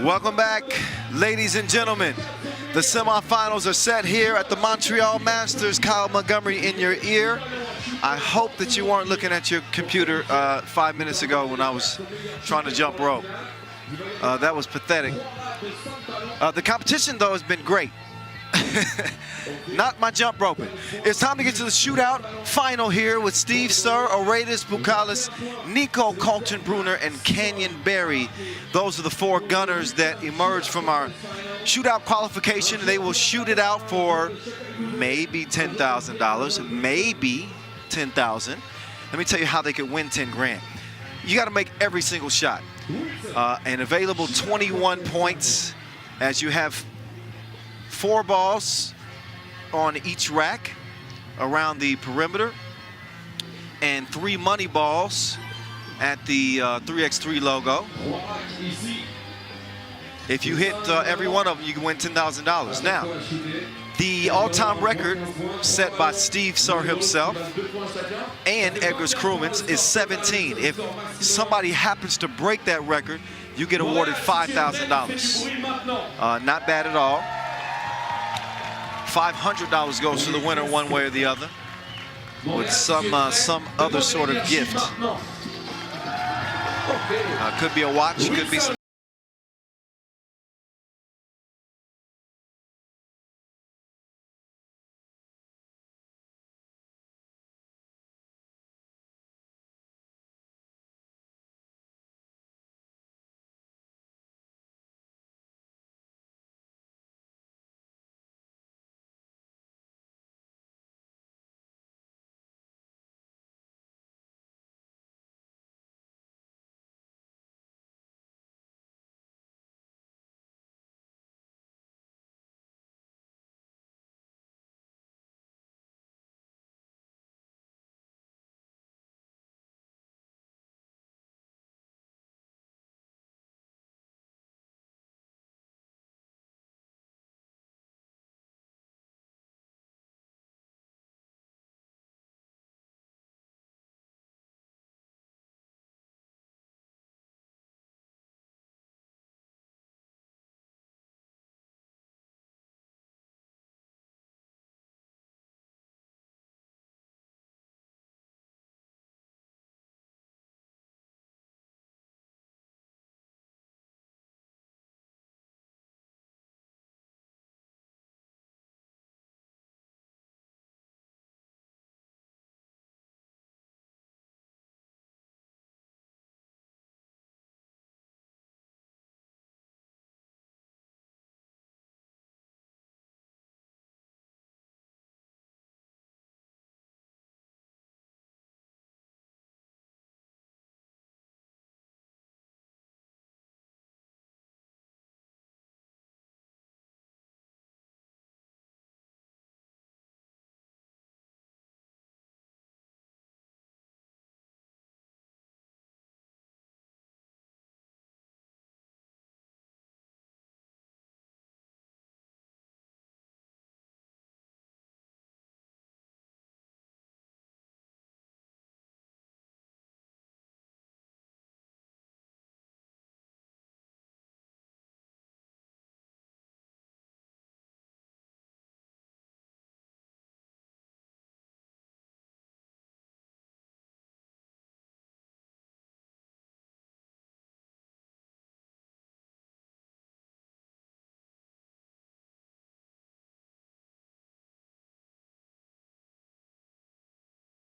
Welcome back, ladies and gentlemen. The semifinals are set here at the Montreal Masters. Kyle Montgomery in your ear. I hope that you weren't looking at your computer 5 minutes ago when I was trying to jump rope. That was pathetic. The competition, though, has been great. Not my jump roping. It's time to get to the shootout final here with Steve Sir, Oreides Bukalis, Nico Kaltenbrunner, and Canyon Berry. Those are the four gunners that emerged from our shootout qualification. They will shoot it out for maybe $10,000, maybe $10,000. Let me tell you how they could win 10 grand. You got to make every single shot. And available 21 points as you have 4 balls on each rack around the perimeter and 3 money balls at the 3x3 logo. If you hit every one of them, you can win $10,000. Now, the all-time record set by Steve Sir himself and Edgar's crewmans is 17. If somebody happens to break that record, you get awarded $5,000. Not bad at all. $500 goes to the winner one way or the other, with some other sort of gift. Could be a watch, could be some.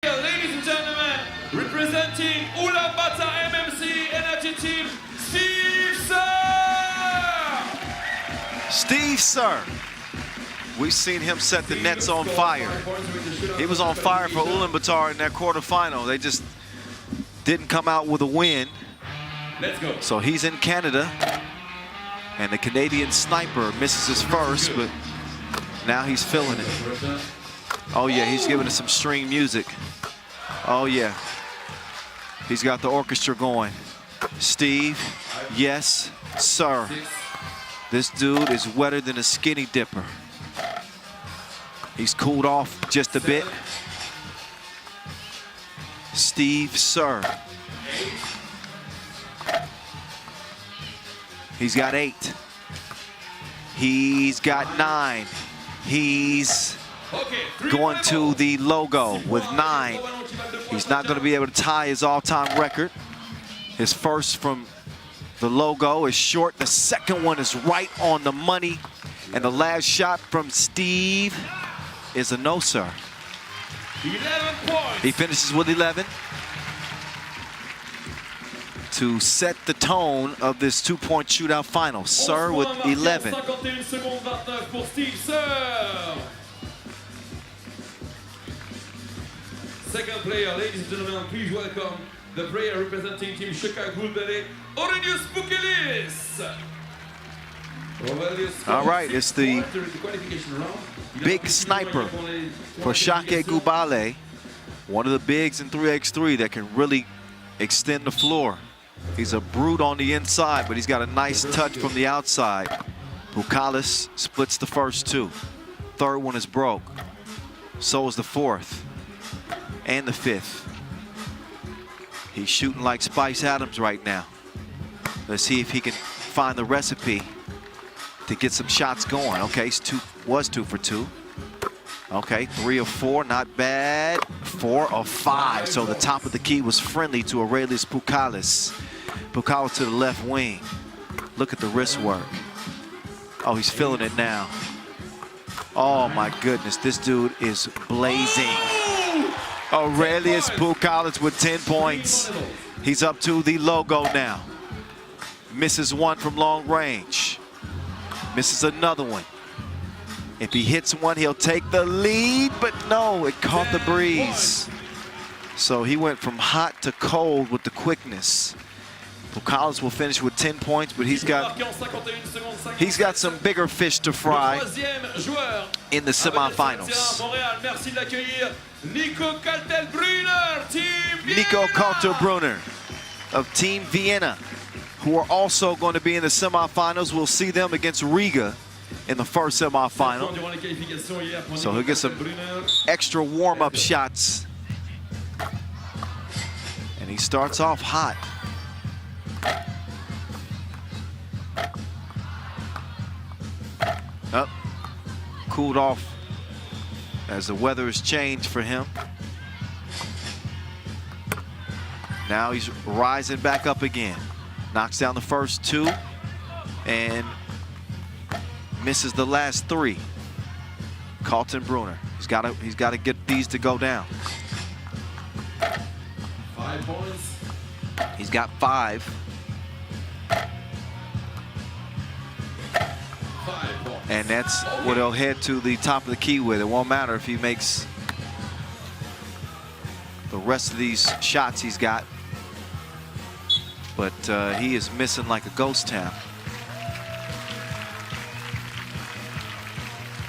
Ladies and gentlemen, representing Ulaanbaatar MMC Energy Team, Steve Sir! Steve Sir. We've seen him set the nets on fire. He was on fire for Ulaanbaatar in that quarterfinal. They just didn't come out with a win. Let's go. So he's in Canada, and the Canadian sniper misses his first, but now he's feeling it. Oh yeah, he's giving us some string music. Oh yeah, he's got the orchestra going. Steve, yes, sir. This dude is wetter than a skinny dipper. He's cooled off just a bit. Steve Sir. He's got 8. He's got 9. He's going to the logo with 9. He's not going to be able to tie his all-time record. His first from the logo is short. The second one is right on the money. And the last shot from Steve is a no, sir. 11 points. He finishes with 11 to set the tone of this 2-point shootout final. Sir with 11. 51 secondes 29 pour Steve Sir. Second player, ladies and gentlemen, please welcome the player representing Team Chicago Gubal, Aurelius Boukelis. All right, it's the big sniper for Shake Gubal, one of the bigs in 3x3 that can really extend the floor. He's a brute on the inside, but he's got a nice touch from the outside. Boukelis splits the first 2. Third one is broke. So is the 4th and the 5th. He's shooting like Spice Adams right now. Let's see if he can find the recipe to get some shots going. Okay, was 2 for 2. Okay, 3 of 4, not bad. 4 of 5. So the top of the key was friendly to Aurelius Boukelis. Boukelis to the left wing. Look at the wrist work. Oh, he's feeling it now. Oh my goodness, this dude is blazing. Aurelius Boukelis with 10 points. He's up to the logo now. Misses 1 from long range. Misses another one. If he hits one, he'll take the lead, but no, it caught the breeze. So he went from hot to cold with the quickness. Boukelis will finish with 10 points, but he's got some bigger fish to fry in the semifinals. Nico Kaltenbrunner of Team Vienna, who are also going to be in the semifinals. We'll see them against Riga in the first semifinal. So he'll get some extra warm-up shots. And he starts off hot. Up, cooled off as the weather has changed for him. Now he's rising back up again. Knocks down the first 2 and misses the last 3. Kaltenbrunner. He's got to get these to go down. 5 points. He's got 5. 5 points. And that's what he'll head to the top of the key with. It won't matter if he makes the rest of these shots he's got. But he is missing like a ghost town.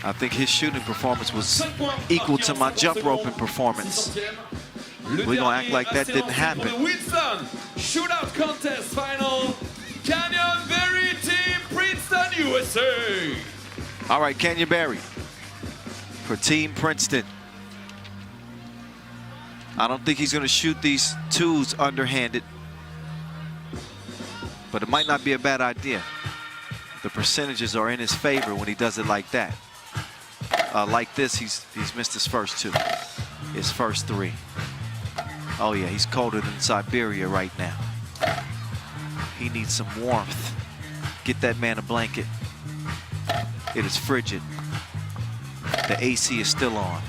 I think his shooting performance was equal to my jump roping performance. We're gonna act like that didn't happen. Shootout contest final. Canyon Berry Team Princeton, USA. All right, Canyon Berry for Team Princeton. I don't think he's gonna shoot these 2s underhanded, but it might not be a bad idea. The percentages are in his favor when he does it like that. Like this, he's missed his first 2, his first 3. Oh yeah, he's colder than Siberia right now. He needs some warmth. Get that man a blanket. It is frigid. The AC is still on.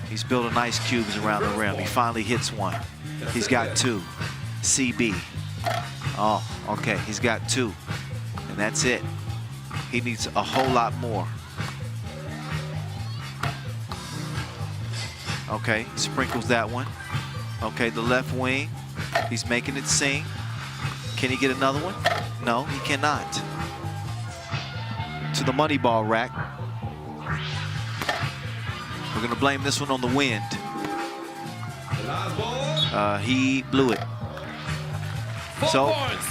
He's building ice cubes around the rim. He finally hits one. He's got 2. CB. Oh, okay, he's got 2. And that's it. He needs a whole lot more. Okay, sprinkles that one. Okay, the left wing. He's making it sing. Can he get another one? No, he cannot. To the money ball rack. We're gonna blame this one on the wind. He blew it. 4 So points.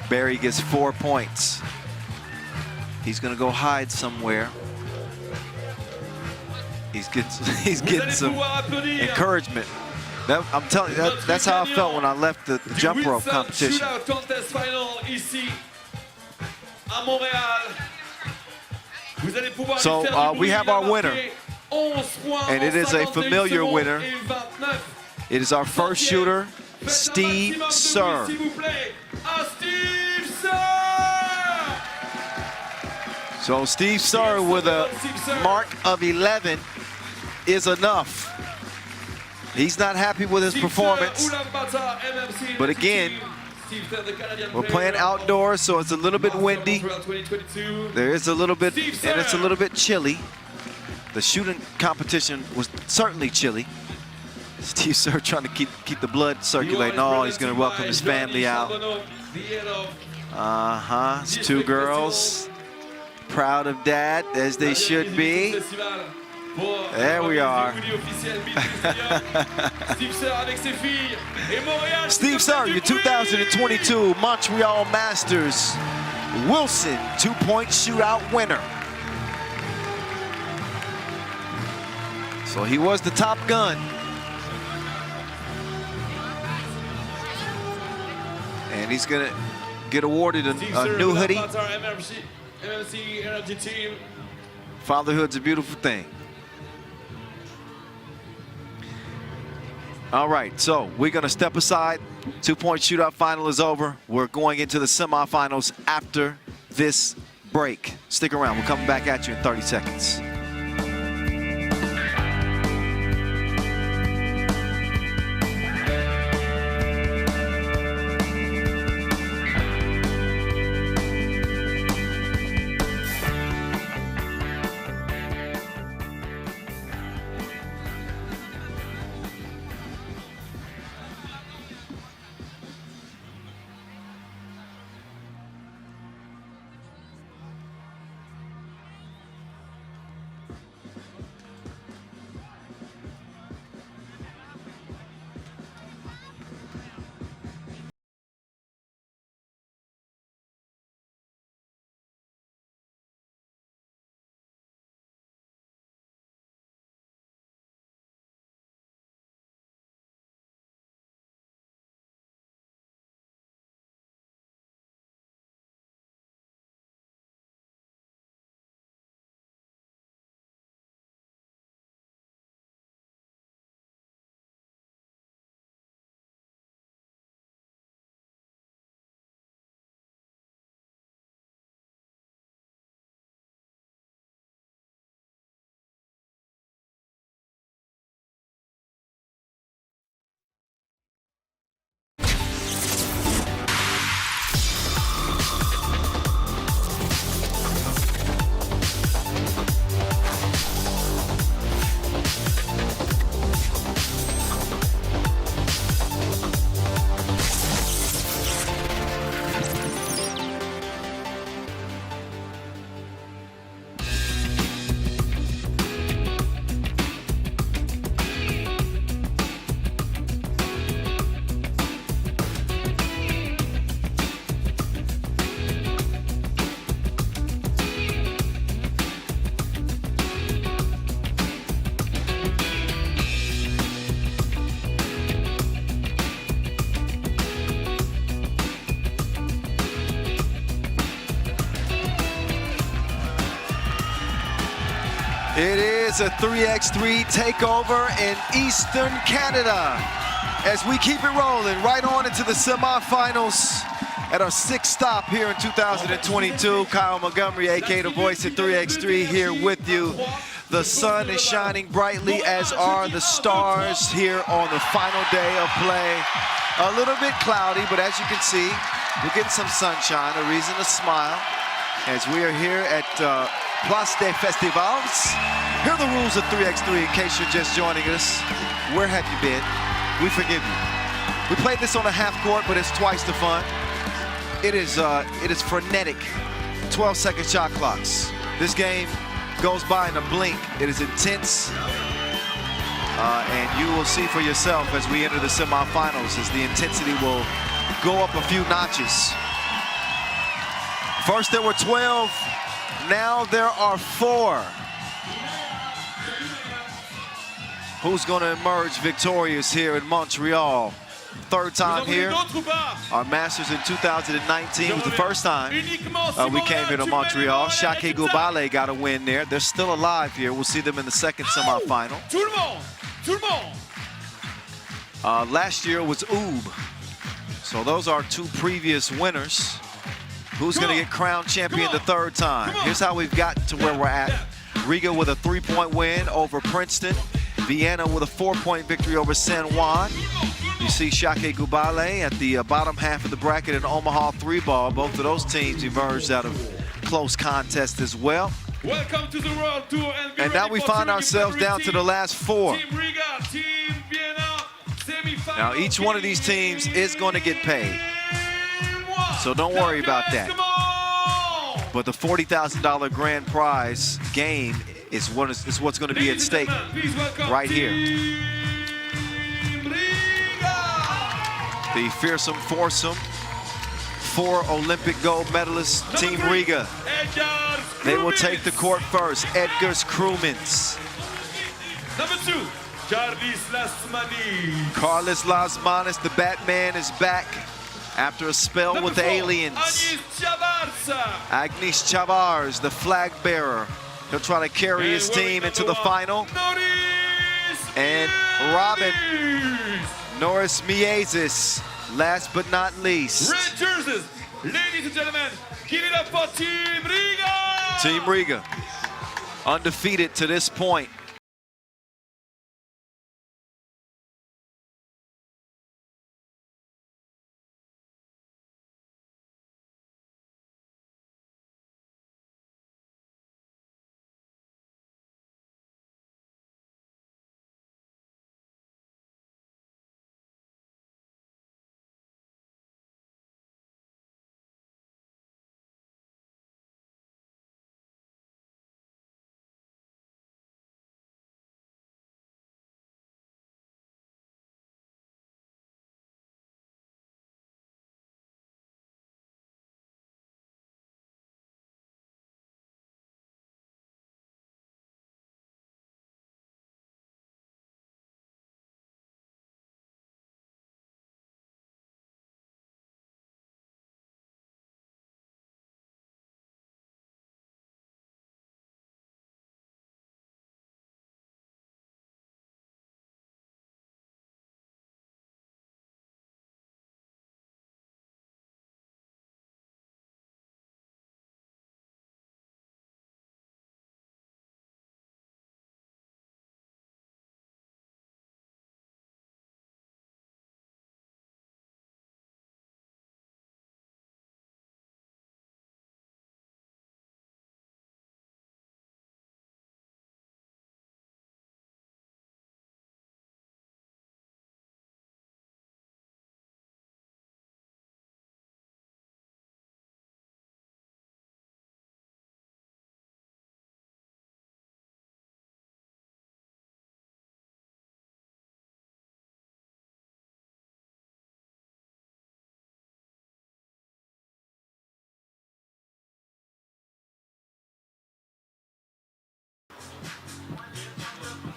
Berry gets 4 points. He's gonna go hide somewhere. He's getting some encouragement I'm telling you, that's how I felt when I left the jump rope competition. Shootout contest final ici à Montréal. Vous allez pouvoir So we have our winner, 11 points and it is a familiar winner. et 29. It is our first shooter, Steve Sir. S'il vous plaît, à Steve Sir. So Steve Sir with a mark of 11 is enough. He's not happy with his performance, but again, we're playing outdoors, so it's a little bit windy. There is a little bit, and it's a little bit chilly. The shooting competition was certainly chilly. Steve Sir trying to keep the blood circulating. Oh, he's going to welcome his family out. It's two girls, proud of dad, as they should be. There we are. Steve Sir, your 2022 Montreal Masters Wilson 2-point shootout winner. So he was the top gun. And he's gonna get awarded a new hoodie. Fatherhood's a beautiful thing. All right, so we're gonna step aside. 2-point shootout final is over. We're going into the semifinals after this break. Stick around, we're coming back at you in 30 seconds. It is a 3x3 takeover in Eastern Canada as we keep it rolling right on into the semifinals at our 6th stop here in 2022. Kyle Montgomery, aka the voice of 3x3, here with you. The sun is shining brightly, as are the stars here on the final day of play. A little bit cloudy, but as you can see, we're getting some sunshine, a reason to smile, as we are here at Place des Festivals. Here are the rules of 3x3 in case you're just joining us. Where have you been? We forgive you. We played this on a half court, but it's twice the fun. It is frenetic. 12-second shot clocks. This game goes by in a blink. It is intense. And you will see for yourself as we enter the semifinals, as the intensity will go up a few notches. First there were 12, now there are 4. who's going to emerge victorious here in Montreal. Third time here. Our Masters in 2019 was the first time we came here to Montreal. Shake Gubal got a win there. They're still alive here. We'll see them in the second semifinal. Last year was Oob. So those are two previous winners. Who's going to get crowned champion the third time? Here's how we've gotten to where we're at. Riga with a 3-point win over Princeton. Vienna with a 4-point victory over San Juan. You see Shake Gubal at the bottom half of the bracket in Omaha 3-ball. Both of those teams emerged out of close contests as well. Welcome to the World Tour. And now we find ourselves down to the last 4. Team Riga, Team Vienna, semifinals. Now each one of these teams is going to get paid. So don't worry about that. But the $40,000 grand prize game is what's going to be at stake right here. The fearsome foursome, 4 Olympic gold medalists, Team Riga. They will take the court first. Edgar's Krumins. Number 2, Carlos Lasmanis, the Batman, is back after a spell Number with the 4, aliens. Agnes Chavars, the flag bearer. He'll try to carry his team into the final. And Robin Norris Miezis, last but not least. Red jerseys, ladies and gentlemen, give it up for Team Riga! Team Riga, undefeated to this point.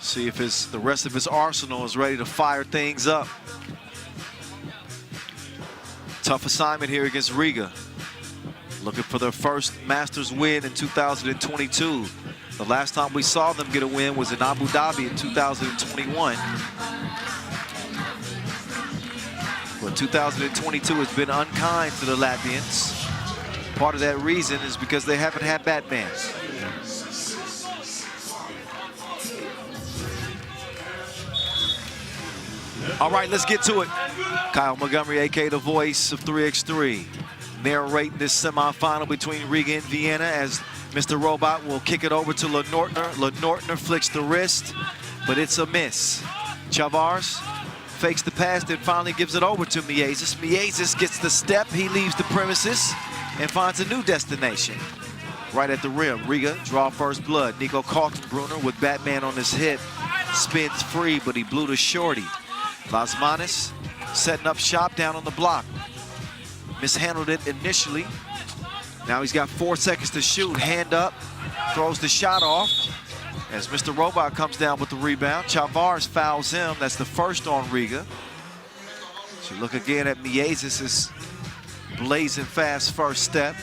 See if the rest of his arsenal is ready to fire things up. Tough assignment here against Riga. Looking for their first Masters win in 2022. The last time we saw them get a win was in Abu Dhabi in 2021. But 2022 has been unkind to the Latvians. Part of that reason is because they haven't had Batman. All right, let's get to it. Kyle Montgomery, a.k.a. the voice of 3x3, narrating this semifinal between Riga and Vienna as Mr. Robot will kick it over to Lenortner. Lenortner flicks the wrist, but it's a miss. Chavars fakes the pass, then finally gives it over to Miezis. Miezis gets the step. He leaves the premises and finds a new destination. Right at the rim, Riga draw first blood. Nico Kaltenbrunner with Batman on his hip. Spins free, but he blew to shorty. Lasmanis setting up shop down on the block. Mishandled it initially. Now he's got 4 seconds to shoot. Hand up, throws the shot off. As Mr. Robot comes down with the rebound, Chavars fouls him. That's the first on Riga. So look again at Miezis' blazing fast first step.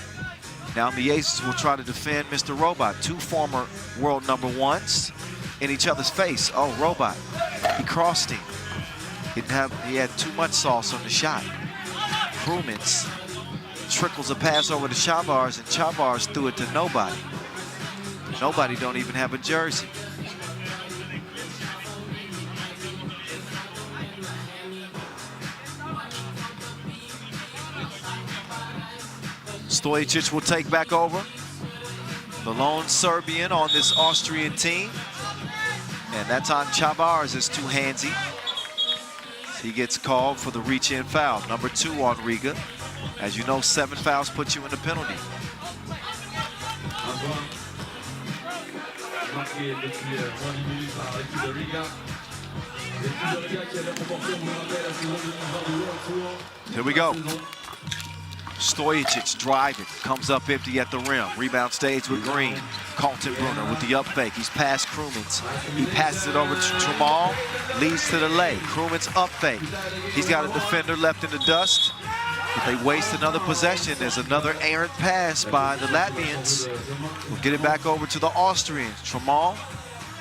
Now Miezis will try to defend Mr. Robot. Two former world #1s in each other's face. Oh, Robot, he crossed him. He had too much sauce on the shot. Krumins trickles a pass over to Chavars, and Chavars threw it to nobody. Nobody don't even have a jersey. Stojic will take back over. The lone Serbian on this Austrian team. And that's on Chavars, is too handsy. He gets called for the reach-in foul. #2 on Riga. As you know, 7 fouls put you in the penalty. Here we go. Stojic driving, comes up empty at the rim. Rebound stays with Green. Kaltenbrunner with the up fake. He's past Krumins. He passes it over to Tramal, leads to the lay. Krumins up fake. He's got a defender left in the dust. If they waste another possession, there's another errant pass by the Latvians. We'll get it back over to the Austrians. Tramal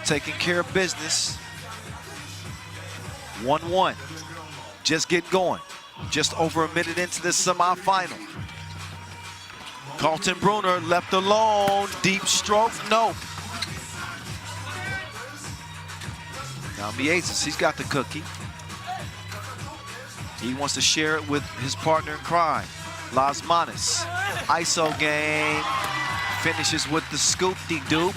taking care of business. 1-1. Just get going. Just over a minute into this semifinal. Kaltenbrunner left alone. Deep stroke, nope. Now Miezis, he's got the cookie. He wants to share it with his partner in crime, Lasmanis. ISO game, finishes with the scoop-de-doop.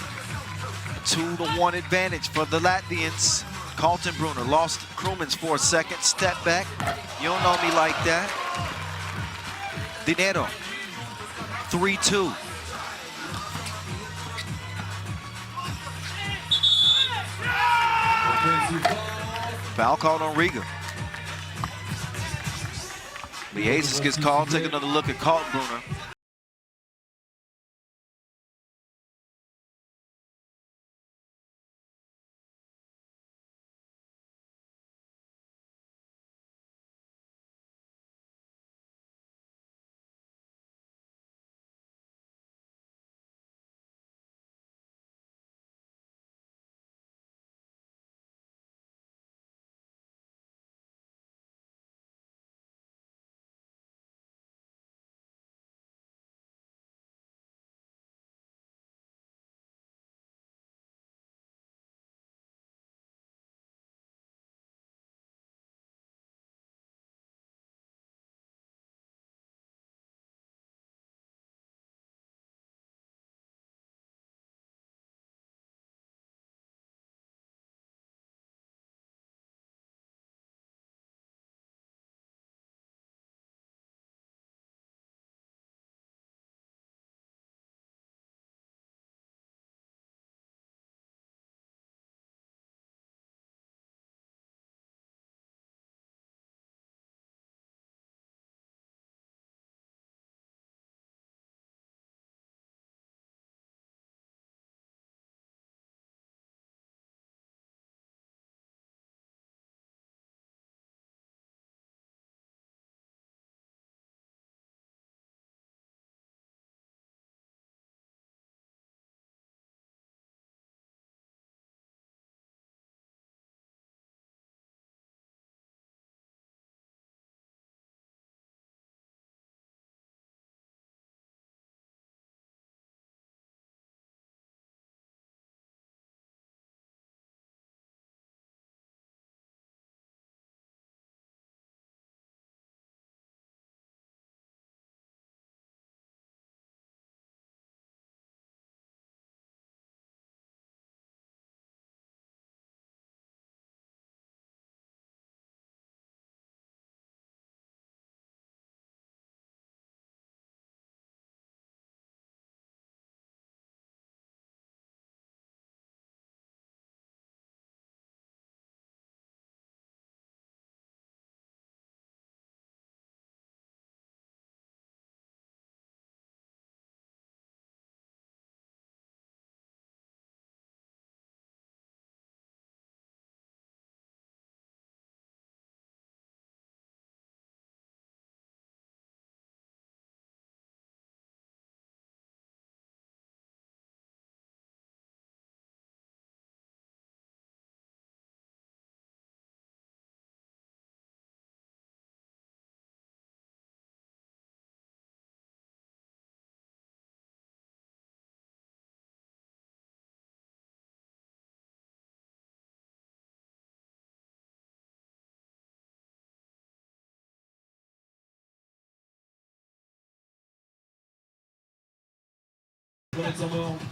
2-1 advantage for the Latvians. Kaltenbrunner lost Krumins for a second, step back. You don't know me like that. Dinero, 3-2. Foul called on Riga. Miezis gets called, take another look at Kaltenbrunner.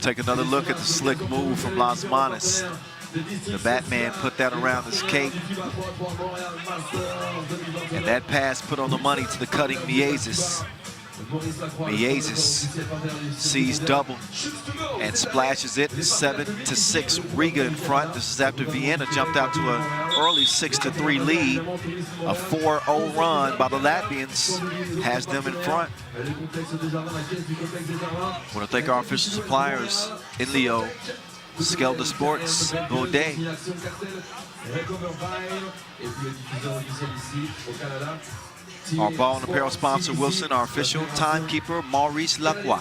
Take another look at the slick move from Las Manos. The Batman put that around his cape. And that pass put on the money to the cutting Miezis. Miezis sees double and splashes it 7-6. Riga in front. This is after Vienna jumped out to an early 6-3 lead. A 4-0 run by the Latvians has them in front. I want to thank our official suppliers in Leo, Skelda Sports, Baudet. Our ball and apparel sponsor, Wilson. Our official timekeeper, Maurice Lacroix.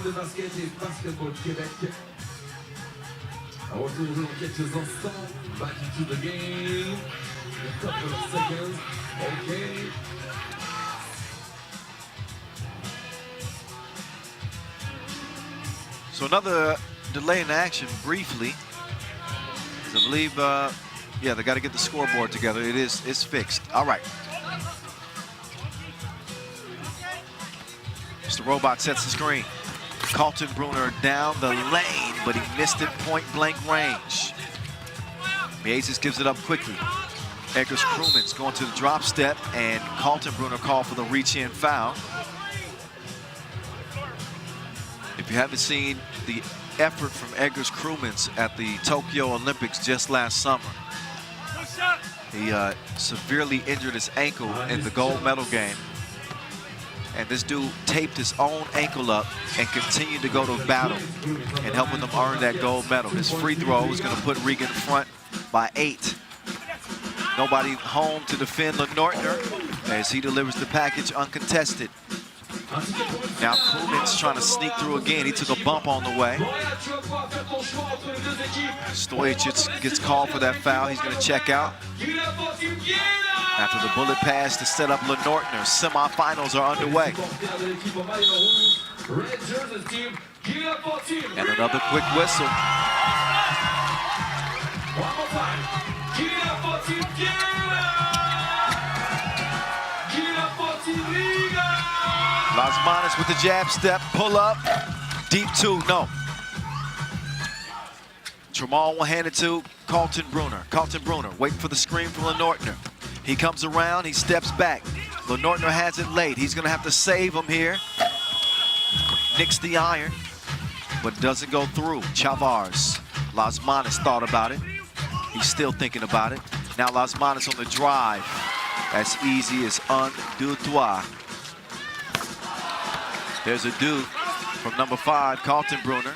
So another delay in action briefly. I believe, yeah, they got to get the scoreboard together. It's fixed. All right. Mr. Robot sets the screen. Kaltenbrunner down the lane, but he missed it point-blank range. Miezis gives it up quickly. Eggers Krumens going to the drop step, and Kaltenbrunner called for the reach-in foul. If you haven't seen the effort from Eggers Krumens at the Tokyo Olympics just last summer, he severely injured his ankle in the gold medal game. And this dude taped his own ankle up and continued to go to battle and helping them earn that gold medal. His free throw is going to put Riga in front by 8. Nobody home to defend LeNortner as he delivers the package uncontested. Now Krumens trying to sneak through again. He took a bump on the way. Stojic gets called for that foul. He's going to check out. After the bullet pass to set up LeNortner, semifinals are underway. And another quick whistle. Las Manos with the jab step, pull up, deep 2, no. Tramal will hand it to Kaltenbrunner. Kaltenbrunner waiting for the screen from LeNortner. He comes around, he steps back. LeNortner has it late. He's gonna have to save him here. Nicks the iron, but doesn't go through. Chavars. Las Manos thought about it. He's still thinking about it. Now Las Manos on the drive. As easy as un, deux, trois. There's a do from number 5, Kaltenbrunner.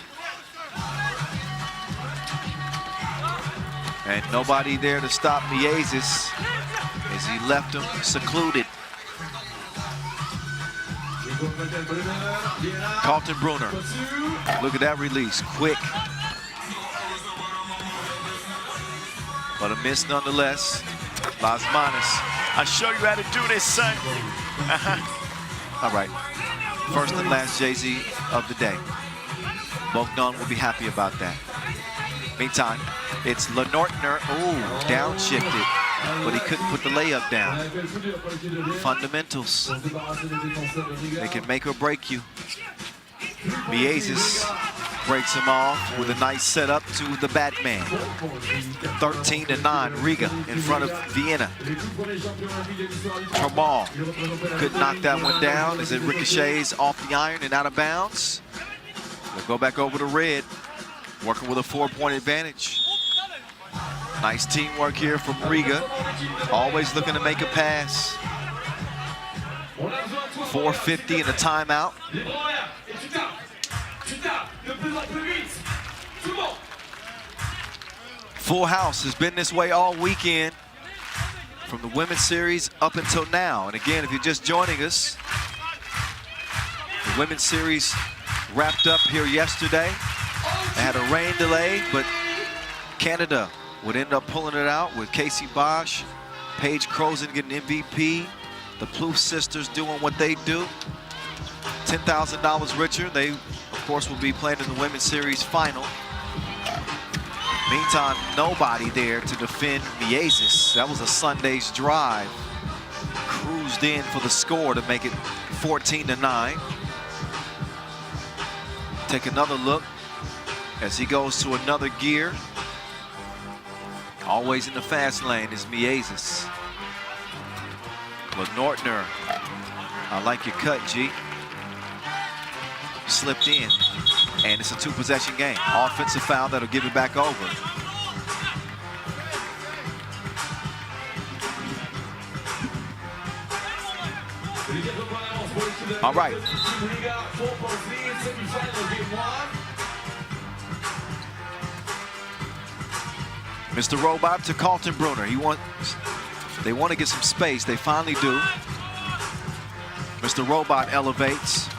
And nobody there to stop Miezis as he left him secluded. Kaltenbrunner, look at that release, quick. But a miss nonetheless. Las Manos, I'll show you how to do this, son. All right. First and last Jay-Z of the day. Bogdan will be happy about that. Meantime, it's LeNortner. Ooh, downshifted, but he couldn't put the layup down. Fundamentals. They can make or break you. Miezis breaks him off with a nice setup to the Batman. 13-9, Riga in front of Vienna. Tramal could knock that one down as it ricochets off the iron and out of bounds. They'll go back over to Red, working with a 4-point advantage. Nice teamwork here from Riga. Always looking to make a pass. 4:50 in the timeout. Full house has been this way all weekend from the women's series up until now. And again, if you're just joining us, the women's series wrapped up here yesterday. They had a rain delay, but Canada would end up pulling it out with Casey Bosch, Paige Crozen getting MVP, the Plouffe sisters doing what they do. $10,000 richer. They, of course, will be playing in the women's series final. Meantime, nobody there to defend Miezis. That was a Sunday's drive. Cruised in for the score to make it 14-9. Take another look as he goes to another gear. Always in the fast lane is Miezis. Nortner, I like your cut, G. Slipped in, and it's a two-possession game. Offensive foul that'll give it back over. All right. Mr. Robot to Kaltenbrunner. They want to get some space. They finally do. Mr. Robot elevates.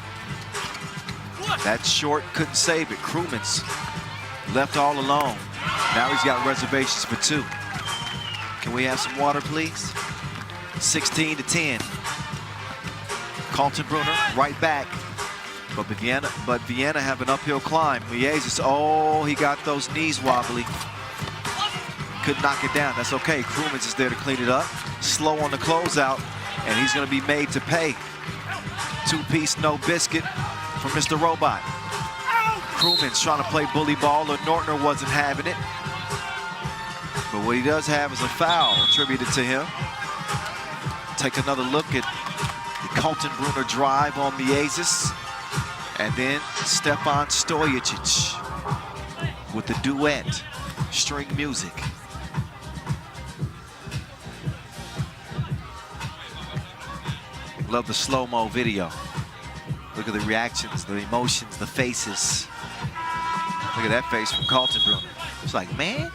That short couldn't save it. Krumens left all alone. Now he's got reservations for two. Can we have some water, please? 16-10. Kaltenbrunner right back. But Vienna have an uphill climb. Miezis, oh, he got those knees wobbly. Could knock it down. That's okay. Krumens is there to clean it up. Slow on the closeout, and he's going to be made to pay. Two-piece, no biscuit from Mr. Robot. Krumens trying to play bully ball. Nortner wasn't having it. But what he does have is a foul attributed to him. Take another look at the Kaltenbrunner drive on Miezis. And then Stefan Stojicic with the duet, string music. Love the slow-mo video. Look at the reactions, the emotions, the faces. Look at that face from Kaltenbrunner. It's like, man,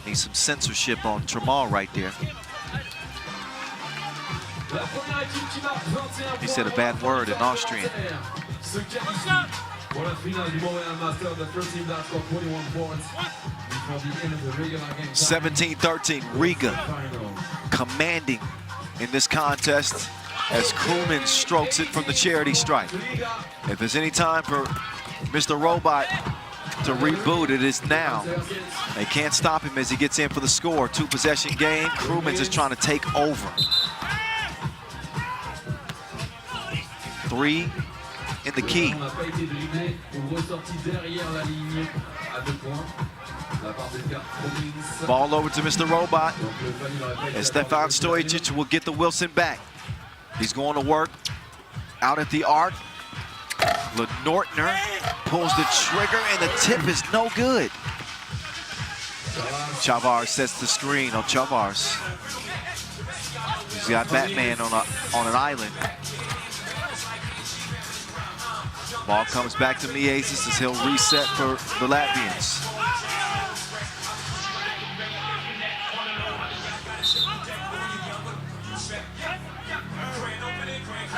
needs some censorship on Tramal right there. He said a bad word in Austrian. 17-13, Riga commanding in this contest as Krumens strokes it from the charity stripe. If there's any time for Mr. Robot to reboot, it is now. They can't stop him as he gets in for the score. Two-possession game. Krumens is trying to take over. 3 in the key. Ball over to Mr. Robot. And Stefan Stojicic will get the Wilson back. He's going to work out at the arc. Nortner pulls the trigger, and the tip is no good. Chavars sets the screen on Chavars. He's got Batman on an island. Ball comes back to Miezis as he'll reset for the Latvians.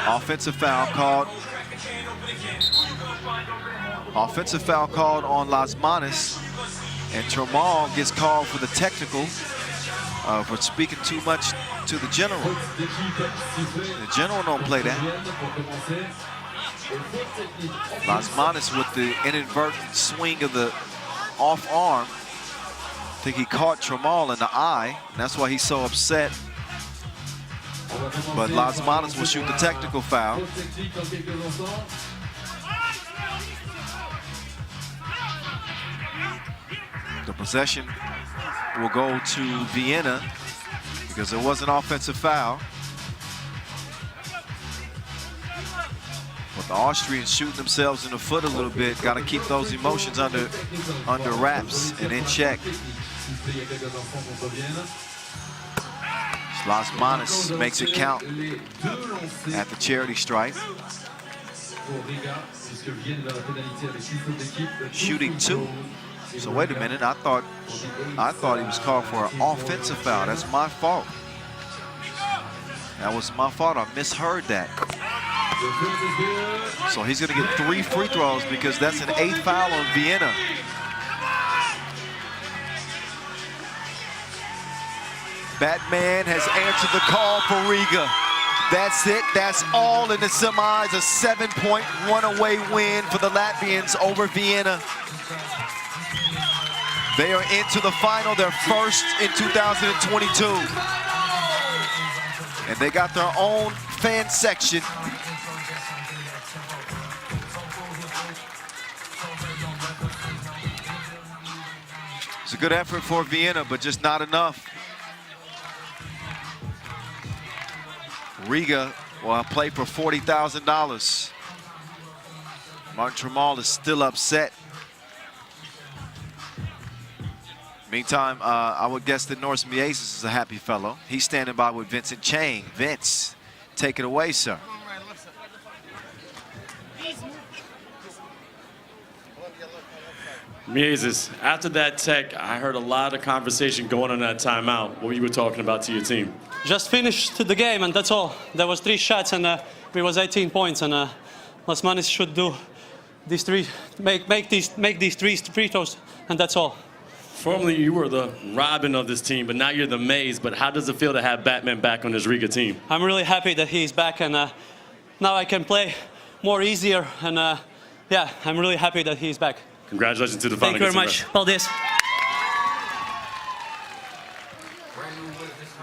Offensive foul called. Offensive foul called on Lasmanis, and Tramal gets called for the technical for speaking too much to the general. The general don't play that. Lasmanis with the inadvertent swing of the off arm. I think he caught Tramal in the eye, and that's why he's so upset. But Lasmanis will shoot the technical foul. The possession will go to Vienna because there was an offensive foul. But the Austrians shooting themselves in the foot a little bit. Got to keep those emotions under wraps and in check. Lasmanis makes it count at the charity stripe. Shooting 2. So wait a minute, I thought he was called for an offensive foul. That's my fault. That was my fault. I misheard that. So he's gonna get 3 free throws because that's an 8th foul on Vienna. Batman has answered the call for Riga. That's it. That's all in the semis. A 7-point runaway win for the Latvians over Vienna. They are into the final, their first in 2022. And they got their own fan section. good effort for Vienna, but just not enough. Riga will play for $40,000. Montreal is still upset. Meantime, I would guess that Norris Miezes is a happy fellow. He's standing by with Vincent Chang. Vince, take it away, sir. Miezes, after that tech, I heard a lot of conversation going on that timeout. What you were talking about to your team? Just finished the game, and that's all. There was 3 shots, and we was 18 points. And Las Manis should do these 3, make these 3 free throws, and that's all. Formerly, you were the Robin of this team, but now you're the Maze. But how does it feel to have Batman back on this Riga team? I'm really happy that he's back, and now I can play more easier. And yeah, I'm really happy that he's back. Congratulations to the final. Thank you very much. Paldies.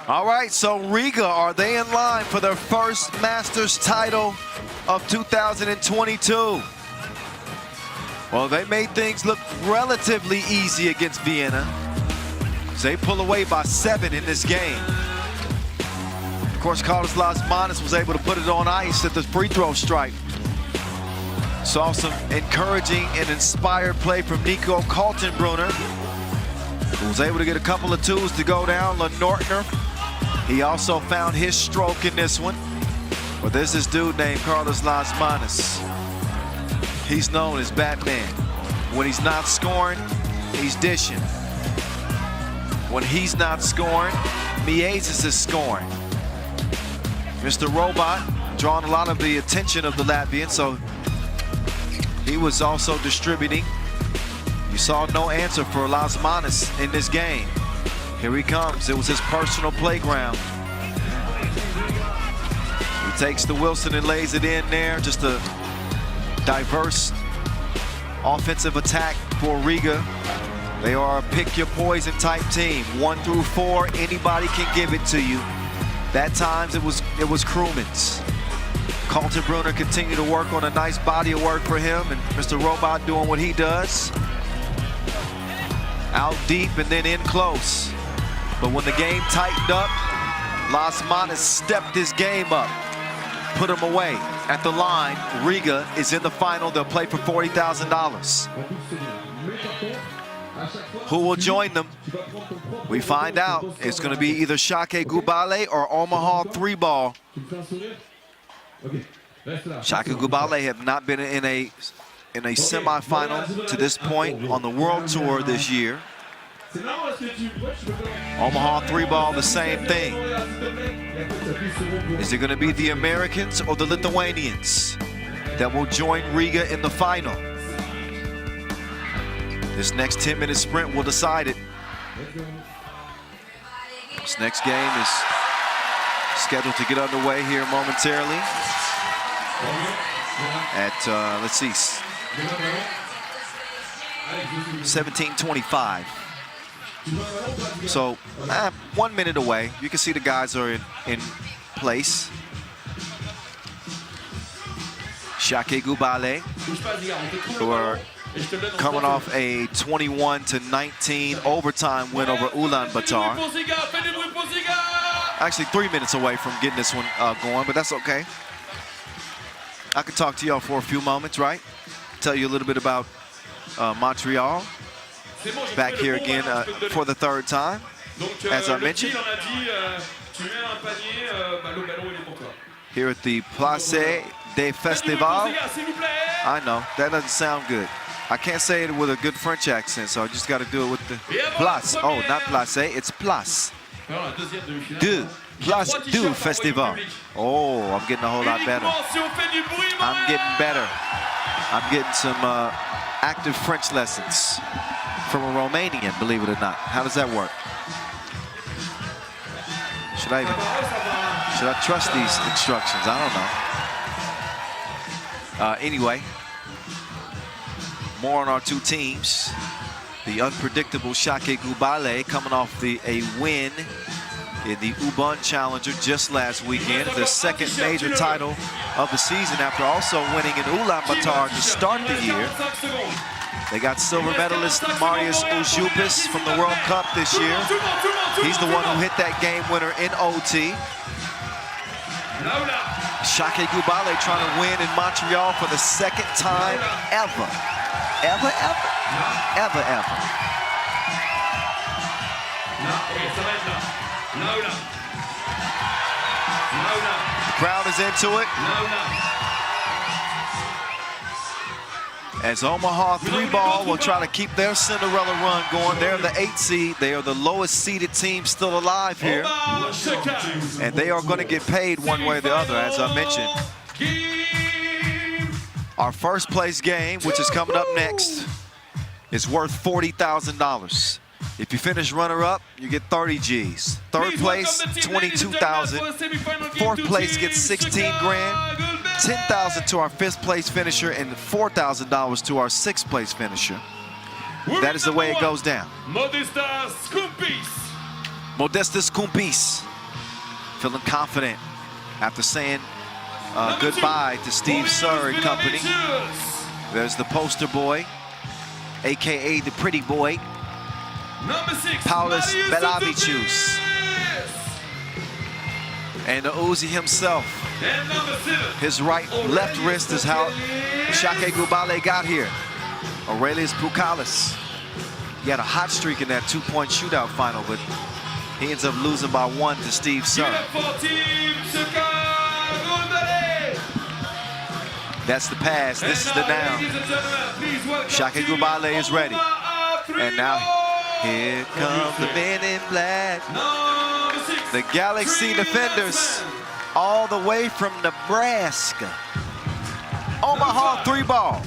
All right, so Riga, are they in line for their first Masters title of 2022? Well, they made things look relatively easy against Vienna. They pull away by 7 in this game. Of course, Carlos Las Manis was able to put it on ice at the free throw stripe. Saw some encouraging and inspired play from Nico Kaltenbrunner, who was able to get a couple of twos to go down. Lenortner, he also found his stroke in this one. But there's this dude named Carlos Las Manis. He's known as Batman. When he's not scoring, he's dishing. When he's not scoring, Miezes is scoring. Mr. Robot drawing a lot of the attention of the Latvian, so he was also distributing. You saw no answer for Las Manis in this game. Here he comes. It was his personal playground. He takes the Wilson and lays it in there. Just a diverse offensive attack for Riga. They are a pick your poison type team. 1 through 4, anybody can give it to you. That times it was Krumens. Kaltenbrunner continued to work on a nice body of work for him, and Mr. Robot doing what he does. Out deep and then in close. But when the game tightened up, Las Manis stepped his game up, put him away. At the line, Riga is in the final. They'll play for $40,000. Who will join them? We find out. It's going to be either Shake Gubal or Omaha 3-ball. Shake Gubal have not been in a semifinal to this point on the World Tour this year. Omaha 3-ball, the same thing. Is it going to be the Americans or the Lithuanians that will join Riga in the final? This next 10-minute sprint will decide it. This next game is scheduled to get underway here momentarily at, let's see, 17:25. So 1 minute away. You can see the guys are in place. Shake Gubal, who are coming off a 21-19 overtime win over Ulaanbaatar. Actually 3 minutes away from getting this one going, but that's okay. I could talk to y'all for a few moments, right? Tell you a little bit about Montreal. Back here again for the 3rd time, as I mentioned. Here at the Place des Festivals. I know, that doesn't sound good. I can't say it with a good French accent, so I just got to do it with the Place. Oh, not Place, it's Place. Place du Festival. Oh, I'm getting a whole lot better. I'm getting better. I'm getting some active French lessons from a Romanian, believe it or not. How does that work? Should I trust these instructions? I don't know. Anyway, more on our two teams. The unpredictable Shake Gubal coming off a win in the Ubon Challenger just last weekend. The 2nd major title of the season after also winning in Ulaanbaatar to start the year. They got silver medalist Marius Ujubis from the World Cup this year. He's the one who hit that game winner in OT. Shake Gubal trying to win in Montreal for the second time ever. Ever. The crowd is into it. As Omaha 3-ball will try to keep their Cinderella run going. They're the 8th seed. They are the lowest seeded team still alive here. And they are going to get paid one way or the other, as I mentioned. Our first place game, which is coming up next, is worth $40,000. If you finish runner-up, you get 30 G's. Third place, 22,000. Fourth place gets 16 grand. 10,000 to our 5th place finisher and $4,000 to our 6th place finisher. That is the way it goes down. Modestas Kumpis. Feeling confident after saying goodbye to Steve Sir and company. There's the poster boy, AKA the pretty boy, Paulus Belavicius. And the Uzi himself. His left wrist is how Shake Gubal got here. Aurelius Bukalis. He had a hot streak in that 2-point shootout final, but he ends up losing by 1 to Steve Sir. That's the pass. This is the now. Shake Gubal is ready. And now here comes the men in black. The Galaxy defenders. All the way from Nebraska. Omaha 3-ball.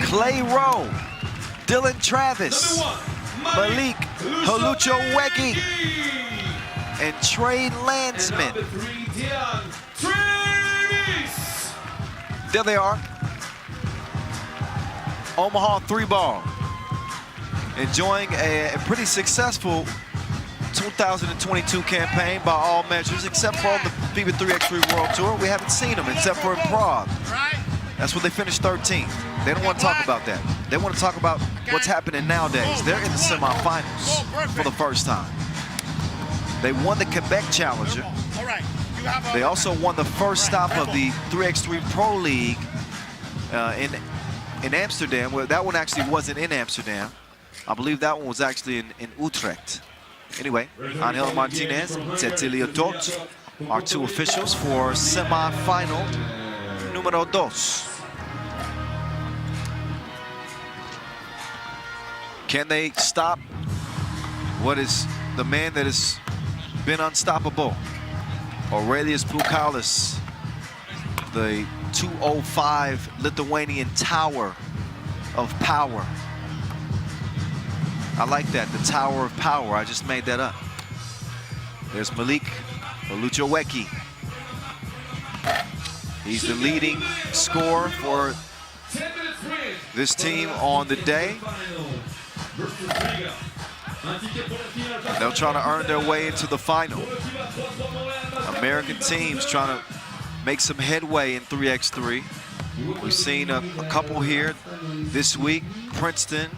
Clay Rowe, Dylan Travis, Malik Holuchoweki, and Trey Landsman. There they are. Omaha 3-ball. Enjoying a pretty successful 2022 campaign by all measures, except for on the FIBA 3x3 World Tour. We haven't seen them except for in Prague. That's where they finished 13th. They don't want to talk about that. They want to talk about what's happening nowadays. They're in the semifinals for the first time. They won the Quebec Challenger. They also won the first stop of the 3x3 Pro League in Amsterdam. Well, that one actually wasn't in Amsterdam. I believe that one was actually in Utrecht. Anyway, Angel Martinez, Cecilia Dot, our 2 officials for semi-final numero 2. Can they stop what is the man that has been unstoppable? Aurelius Bukalis, the 205 Lithuanian tower of power. I like that, the Tower of Power. I just made that up. There's Malik Holuchoweki. He's the leading scorer for this team on the day. They'll try to earn their way into the final. American teams trying to make some headway in 3x3. We've seen a couple here this week. Princeton.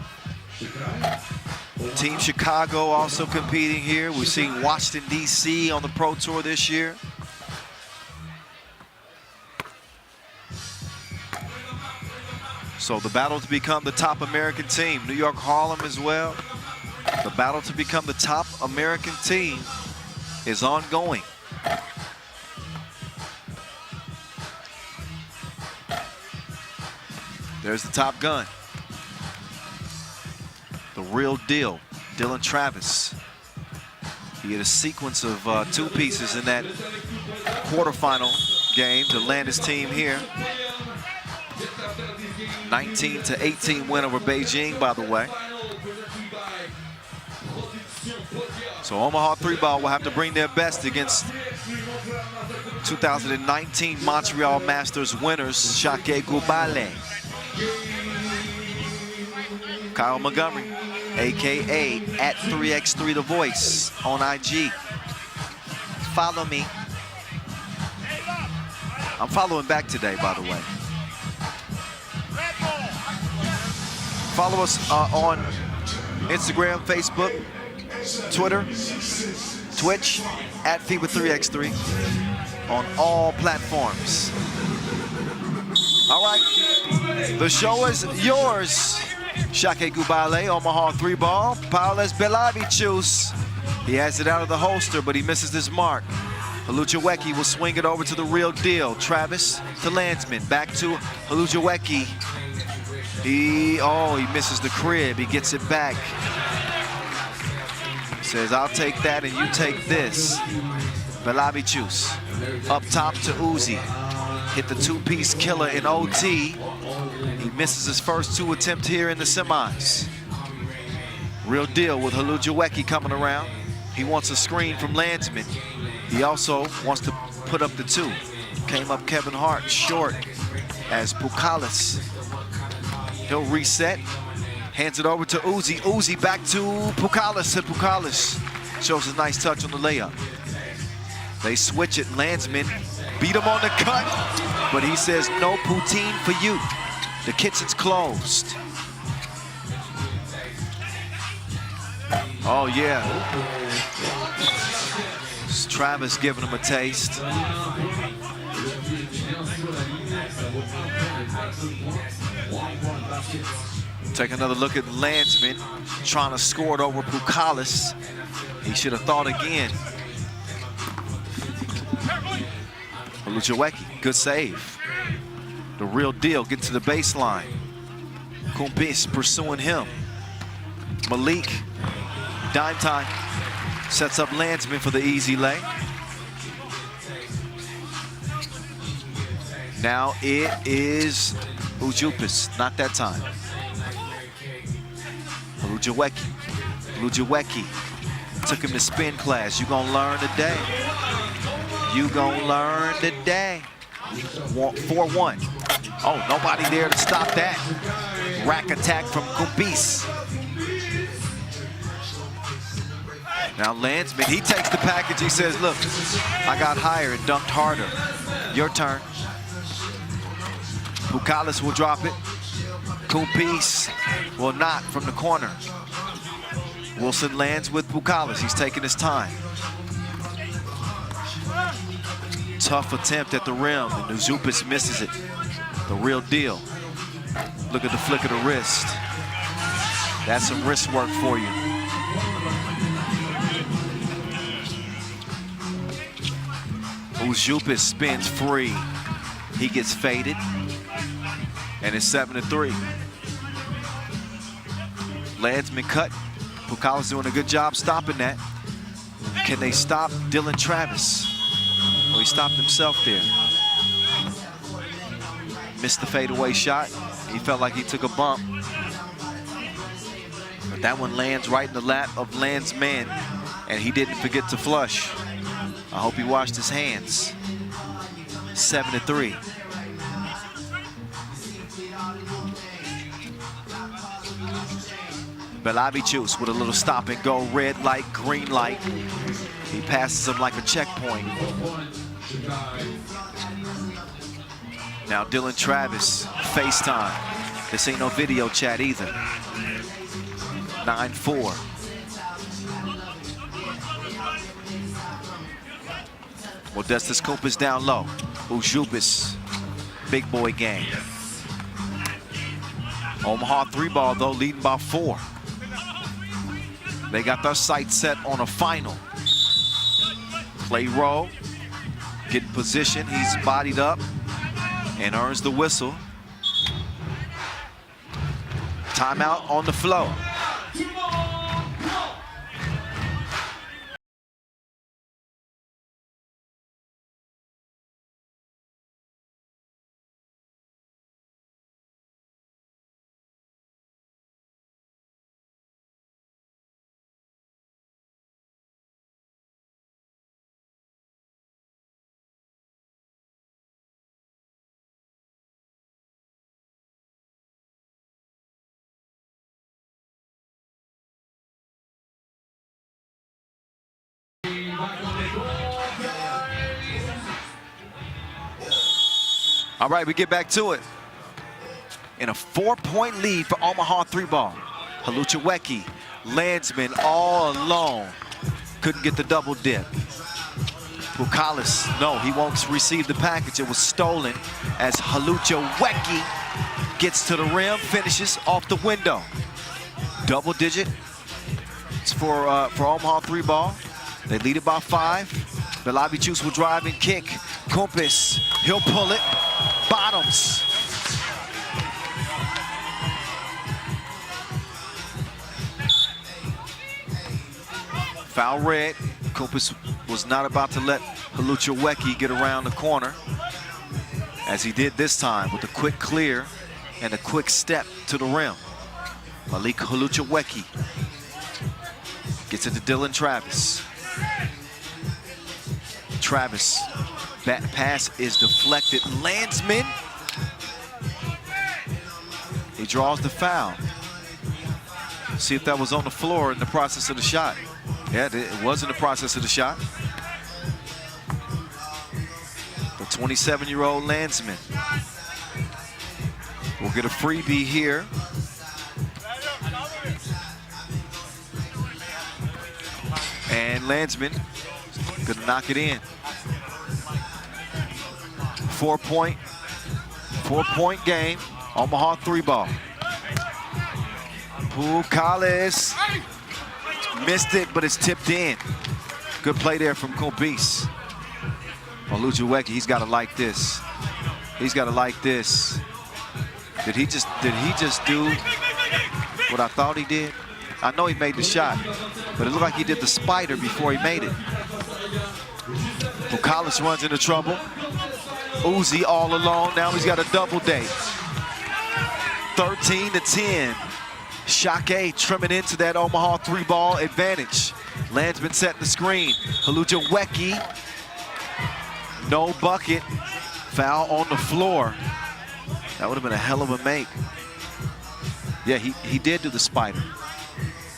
Team Chicago also competing here. We've seen Washington, D.C. on the Pro Tour this year. So the battle to become the top American team. New York Harlem as well. The battle to become the top American team is ongoing. There's the top gun. The real deal, Dylan Travis. He had a sequence of 2 pieces in that quarterfinal game to land his team here. 19-18 win over Beijing, by the way. So Omaha 3-ball will have to bring their best against 2019 Montreal Masters winners, Shake Gubal. Kyle Montgomery, AKA at 3x3 The Voice on IG. Follow me. I'm following back today, by the way. Follow us on Instagram, Facebook, Twitter, Twitch, at FIBA 3x3 on all platforms. All right, the show is yours. Shake Gubal, Omaha 3-ball. Paules Belavicius. He has it out of the holster, but he misses his mark. Haluchaweki will swing it over to the real deal. Travis to Landsman. Back to Haluchaweki. He misses the crib. He gets it back. Says, I'll take that and you take this. Belavicius up top to Uzi. Hit the two-piece killer in OT. He misses his first 2 attempts here in the semis. Real deal with Haluchaweki coming around. He wants a screen from Landsman. He also wants to put up the 2. Came up Kevin Hart short as Pukalis. He'll reset. Hands it over to Uzi. Uzi back to Pukalis, and Pukalis shows a nice touch on the layup. They switch it. Landsman beat him on the cut, but he says no poutine for you. The kitchen's closed. Oh yeah. It's Travis giving him a taste. Take another look at Landsman trying to score it over Pukalis. He should have thought again. Haluchaweki, good save. The real deal, get to the baseline. Kumbis pursuing him. Malik, dime time. Sets up Landsman for the easy lay. Now it is Ujupis, not that time. Haluchaweki took him to spin class. You gonna learn today. You gonna learn today. 4-1. Oh, nobody there to stop that. Rack attack from Kumbis. Now Landsman, he takes the package. He says, look, I got higher and dunked harder. Your turn. Pukalis will drop it. Kumbis will not from the corner. Wilson lands with Pukalis. He's taking his time. Tough attempt at the rim, and Nuzupis misses it. The real deal. Look at the flick of the wrist. That's some wrist work for you. Ujupis spins free. He gets faded, and it's 7-3. Landsman cut. Pukalis doing a good job stopping that. Can they stop Dylan Travis? Oh, he stopped himself there. Missed the fadeaway shot. He felt like he took a bump. But that one lands right in the lap of Landsman, and he didn't forget to flush. I hope he washed his hands. 7-3. Belavicius with a little stop and go, red light, green light. He passes him like a checkpoint. Now Dylan Travis, FaceTime. This ain't no video chat either. 9-4. Modestus Kumpas down low. Ujupis, big boy game. Omaha 3-ball though, leading by 4. They got their sights set on a final. Play roll, get in position. He's bodied up and earns the whistle. Timeout on the flow. All right, we get back to it. in a 4-point lead for Omaha 3-ball. Haluchaweki, Landsman all alone. Couldn't get the double dip. Bukalis, no, he won't receive the package. It was stolen as Haluchaweki gets to the rim, finishes off the window. Double digit. It's for Omaha 3-ball. They lead it by 5. Belabicius will drive and kick. Kumpis, he'll pull it. Bottoms. Foul red. Kumpis was not about to let Haluchaweki get around the corner, as he did this time with a quick clear and a quick step to the rim. Malik Haluchaweki gets it to Dylan Travis. Travis, that pass is deflected. Landsman, he draws the foul. See if that was on the floor in the process of the shot. Yeah, it was in the process of the shot. The 27-year-old Landsman will get a freebie here. And Landsman gonna knock it in. 4-point game. Omaha 3-ball. Bukalis missed it, but it's tipped in. Good play there from Kumpis. Haluchaweki, he's got to like this. He's got to like this. Did he just do what I thought he did? I know he made the shot, but it looked like he did the spider before he made it. Bukalis runs into trouble. Uzi all alone. Now he's got a double date. 13-10. Shake trimming into that Omaha 3-ball advantage. Landsman setting the screen. Haluchaweki, no bucket. Foul on the floor. That would have been a hell of a make. Yeah, he did do the spider.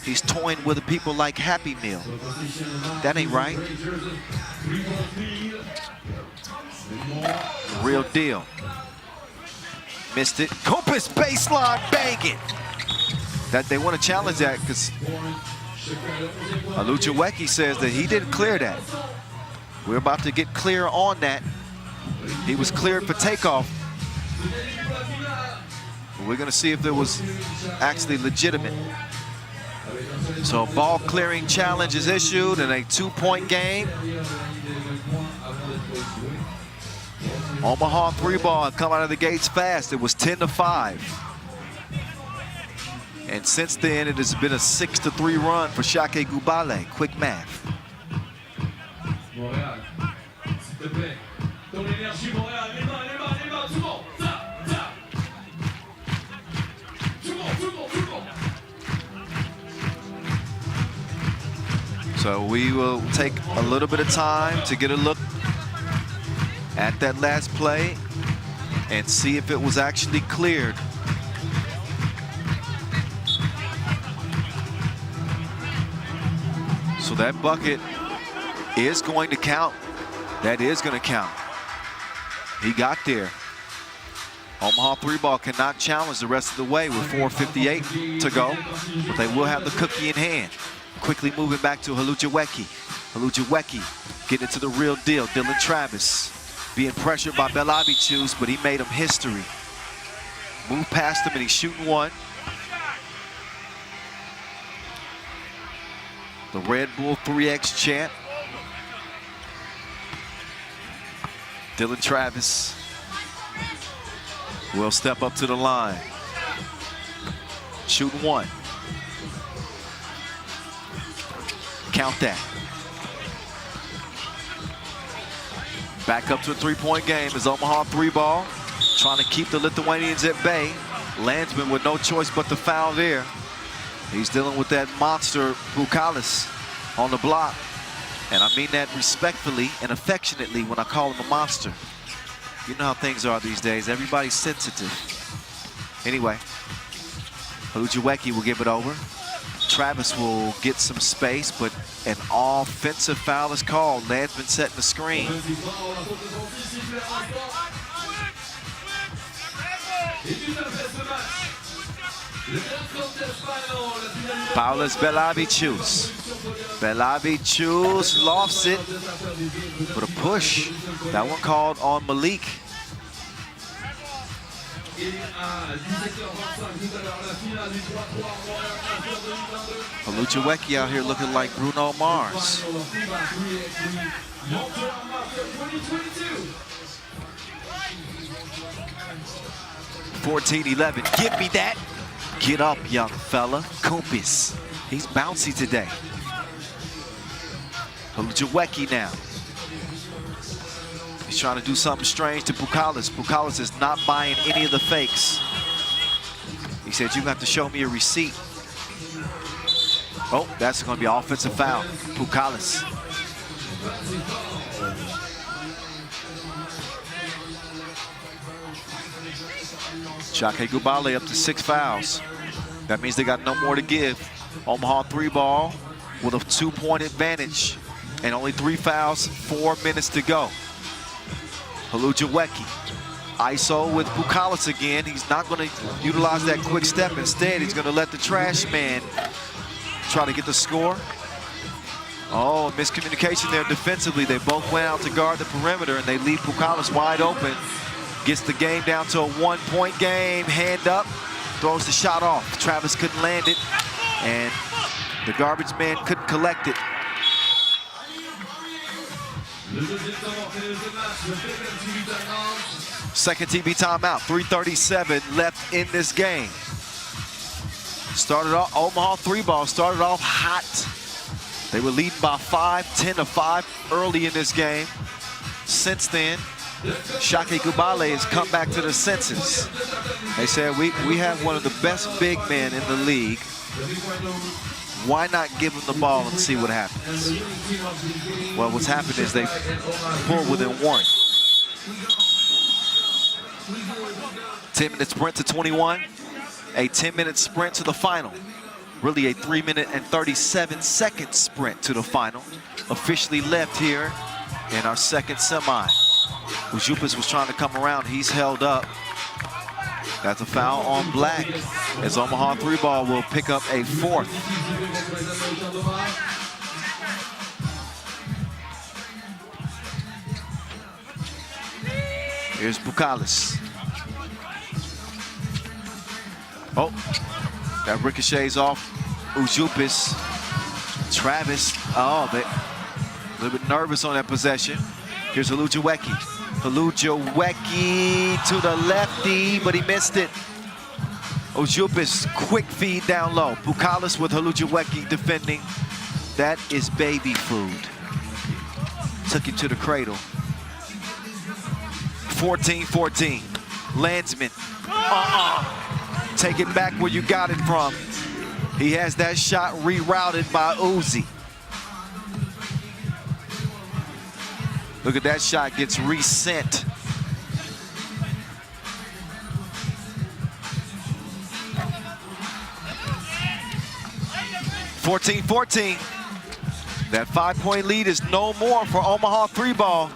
He's toying with the people like Happy Meal. That ain't right. Real deal. Missed it. Kumpis baseline banging. That they want to challenge that because Haluchaweki says that he didn't clear that. We're about to get clear on that. He was cleared for takeoff. We're going to see if it was actually legitimate. So a ball clearing challenge is issued in a 2-point game. Omaha 3-ball had come out of the gates fast. It was 10-5. And since then, it has been a 6-3 run for Shake Gubal. Quick math. So we will take a little bit of time to get a look at that last play and see if it was actually cleared. So that bucket is going to count. That is going to count. He got there. Omaha 3-ball cannot challenge the rest of the way with 4:58 to go, but they will have the cookie in hand. Quickly moving back to Haluchaweki. Haluchaweki getting into the real deal. Dylan Travis being pressured by Belabicius, but he made him history. Moved past him and he's shooting one. The Red Bull 3x champ. Dylan Travis will step up to the line. Shooting one. Count that. Back up to a 3-point game as Omaha 3-ball trying to keep the Lithuanians at bay. Landsman with no choice but to foul there. He's dealing with that monster Bukalis on the block. And I mean that respectfully and affectionately when I call him a monster. You know how things are these days. Everybody's sensitive. Anyway, Haluchaweki will give it over. Travis will get some space, but an offensive foul is called. Landsman setting the screen. Paulus Belavicius. Belavicius lofts it for the push. That one called on Malik. Olucheweki out here looking like Bruno Mars. 14-11, give me that. Get up, young fella. Kumpis, he's bouncy today. Olucheweki now. He's trying to do something strange to Bukalis. Bukalis is not buying any of the fakes. He said, you're gonna have to show me a receipt. Oh, that's gonna be an offensive foul. Bukalis. Shake Gubal up to 6 fouls. That means they got no more to give. Omaha 3-ball with a 2-point advantage and only 3 fouls, 4 minutes to go. Olucheweki, ISO with Bukalis again. He's not going to utilize that quick step. Instead, he's going to let the trash man try to get the score. Oh, miscommunication there defensively. They both went out to guard the perimeter, and they leave Bukalis wide open. Gets the game down to a 1-point game. Hand up, throws the shot off. Travis couldn't land it, and the garbage man couldn't collect it. Second TV timeout, 3:37 left in this game. Started off, Omaha 3-ball started off hot. They were leading by 5, 10-5 early in this game. Since then, Shake Gubal has come back to the senses. They said, we have one of the best big men in the league. Why not give him the ball and see what happens? Well, what's happened is they pulled within 1. 10-minute sprint to 21. A 10-minute sprint to the final. Really a 3-minute and 37-second sprint to the final. Officially left here in our second semi. Ujupis was trying to come around. He's held up. That's a foul on Black, as Omaha 3-ball will pick up a 4th. Here's Bukalis. Oh, that ricochets off Ujupis. Travis, oh, they a little bit nervous on that possession. Here's Olucheweki. Olucheweki to the lefty, but he missed it. Ujupis, quick feed down low. Bukalis with Olucheweki defending. That is baby food. Took him to the cradle. 14-14. Landsman. Take it back where you got it from. He has that shot rerouted by Uzi. Look at that shot, gets resent. (14-14). That 5-point lead is no more for Omaha 3-ball.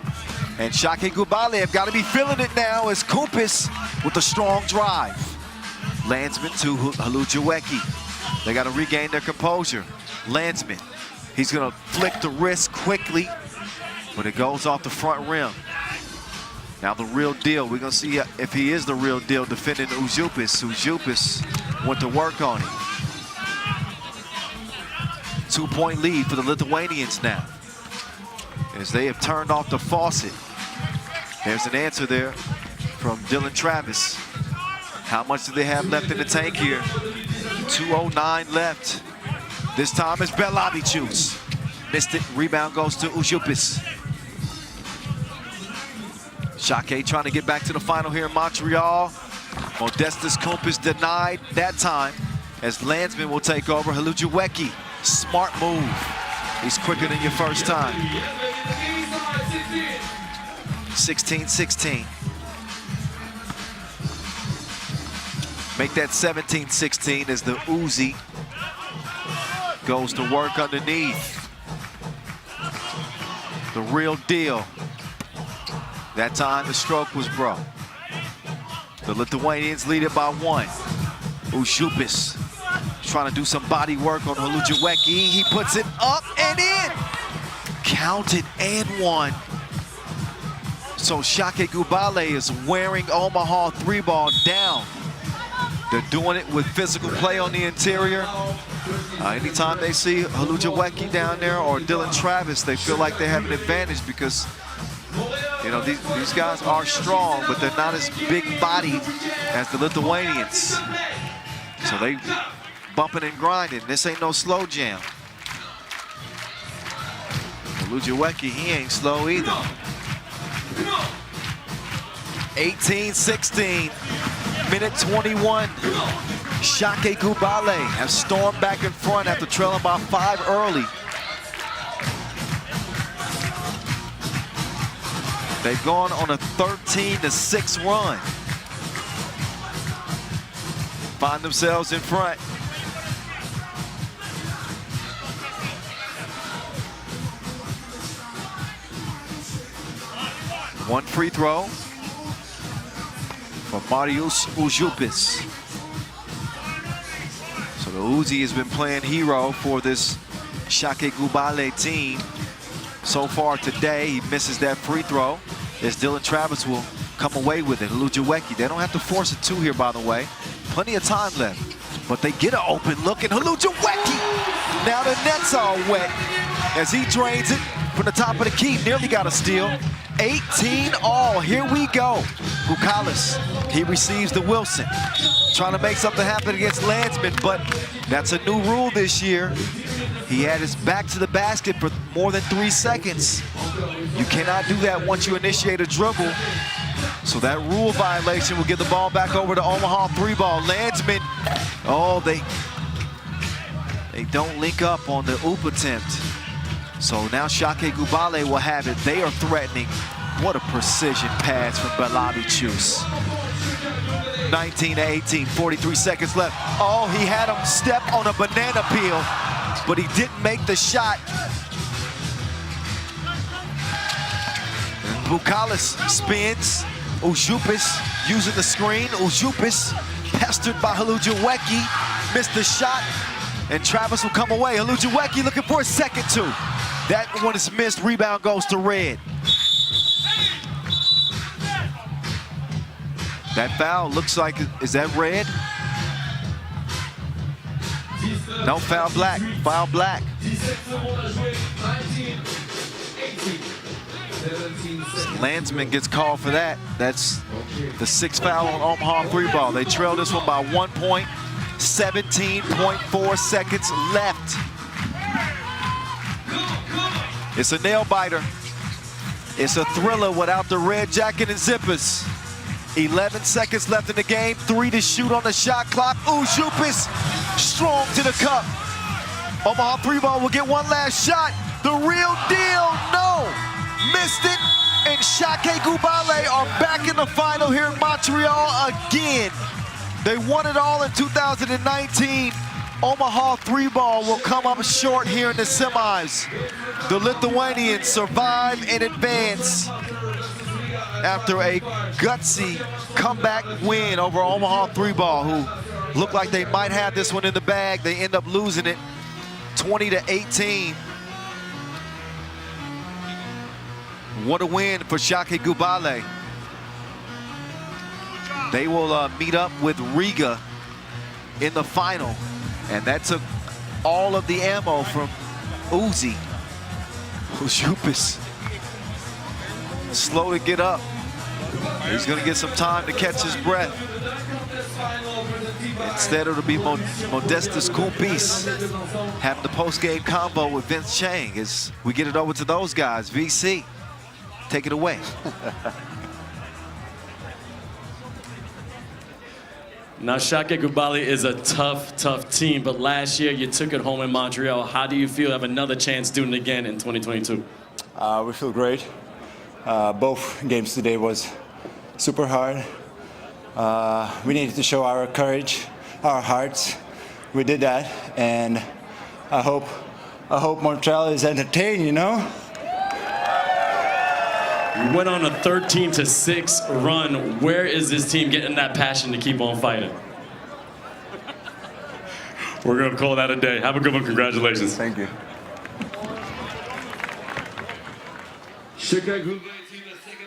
And Shake Gubal have got to be feeling it now as Kumpis with a strong drive. Landsman to Olucheweki. They got to regain their composure. Landsman, he's going to flick the wrist quickly, but it goes off the front rim. Now the real deal, we're going to see if he is the real deal defending Ujupis. Ujupis went to work on him. 2-point lead for the Lithuanians now, as they have turned off the faucet. There's an answer there from Dylan Travis. How much do they have left in the tank here? 2:09 left. This time it's Belavicius. Missed it, rebound goes to Ujupis. Shake trying to get back to the final here in Montreal. Modestus Kumpis denied that time, as Landsman will take over. Olucheweki, smart move. He's quicker than your first time. 16-16. Make that 17-16 as the Uzi goes to work underneath. The real deal. That time the stroke was broke. The Lithuanians lead it by 1. Užupis trying to do some body work on Hlujawiecki. He puts it up and in. Counted and 1. So Shake Gubal is wearing Omaha 3-ball down. They're doing it with physical play on the interior. Anytime they see Hlujawiecki down there or Dylan Travis, they feel like they have an advantage because, you know, these guys are strong, but they're not as big-bodied as the Lithuanians. So they bumping and grinding. This ain't no slow jam. Hlujawiecki, he ain't slow either. 18-16, minute 21. Shake Gubal have stormed back in front after trailing by 5 early. They've gone on a 13-6 run. Find themselves in front. One free throw for Marius Užupis. So the Uzi has been playing hero for this Shake Gubal team so far today. He misses that free throw as Dylan Travis will come away with it. Hlujawiecki, they don't have to force a 2 here, by the way. Plenty of time left, but they get an open look, and Hlujawiecki, now the net's all wet as he drains it from the top of the key. Nearly got a steal. 18 all, here we go. Bukalis, he receives the Wilson. Trying to make something happen against Landsman, but that's a new rule this year. He had his back to the basket for more than 3 seconds. You cannot do that once you initiate a dribble. So that rule violation will get the ball back over to Omaha 3-ball. Landsman, oh, they don't link up on the oop attempt. So now Shake Gubal will have it. They are threatening. What a precision pass from Belavichus. 19-18, 43 seconds left. Oh, he had him step on a banana peel, but he didn't make the shot. Bukalis spins. Užupis using the screen. Užupis pestered by Hlujawiecki. Missed the shot, and Travis will come away. Hlujawiecki looking for a second 2. That one is missed. Rebound goes to Red. That foul looks like, is that Red? No, foul Black. Foul Black. Landsman gets called for that. That's the 6th foul on Omaha 3-ball. They trail this one by 1 point. 17.4 seconds left. It's a nail biter. It's a thriller without the red jacket and zippers. 11 seconds left in the game. 3 to shoot on the shot clock. Užupis strong to the cup. Omaha 3-ball will get one last shot. The real deal, no. Missed it, and Shake Gubal are back in the final here in Montreal again. They won it all in 2019. Omaha 3-ball will come up short here in the semis. The Lithuanians survive and advance after a gutsy comeback win over Omaha 3-ball, who looked like they might have this one in the bag. They end up losing it 20-18. What a win for Shake Gubal. They will meet up with Riga in the final. And that took all of the ammo from Uzi. Užupis slow to get up. He's gonna get some time to catch his breath. Instead, it'll be Modestus Kumpis having the post-game combo with Vince Chang as we get it over to those guys. VC, take it away. Now, Shake Gubal is a tough, tough team, but last year you took it home in Montreal. How do you feel you have another chance doing it again in 2022? We feel great. Both games today was super hard. We needed to show our courage, our hearts. We did that, and I hope Montreal is entertained, you know? You went on a 13-6 run. Where is this team getting that passion to keep on fighting? We're going to call that a day. Have a good one. Congratulations. Thank you.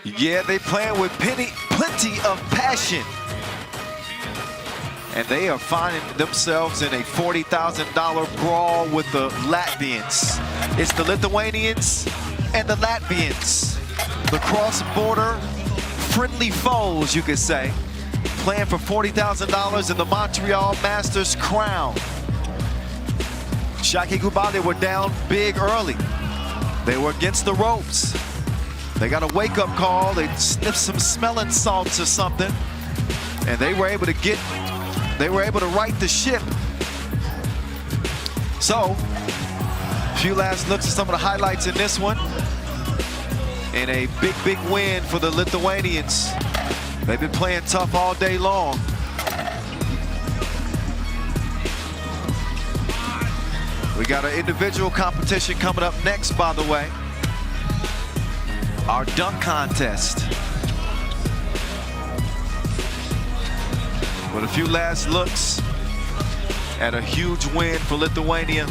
Yeah, they playing with plenty of passion. And they are finding themselves in a $40,000 brawl with the Latvians. It's the Lithuanians and the Latvians. The cross-border friendly foes, you could say, playing for $40,000 in the Montreal Masters crown. Shaki Gubal were down big early. They were against the ropes. They got a wake-up call. They sniffed some smelling salts or something, and they were able to right the ship. So, a few last looks at some of the highlights in this one. And a big win for the Lithuanians. They've been playing tough all day long. We got an individual competition coming up next, by the way. Our dunk contest. With a few last looks at a huge win for Lithuania.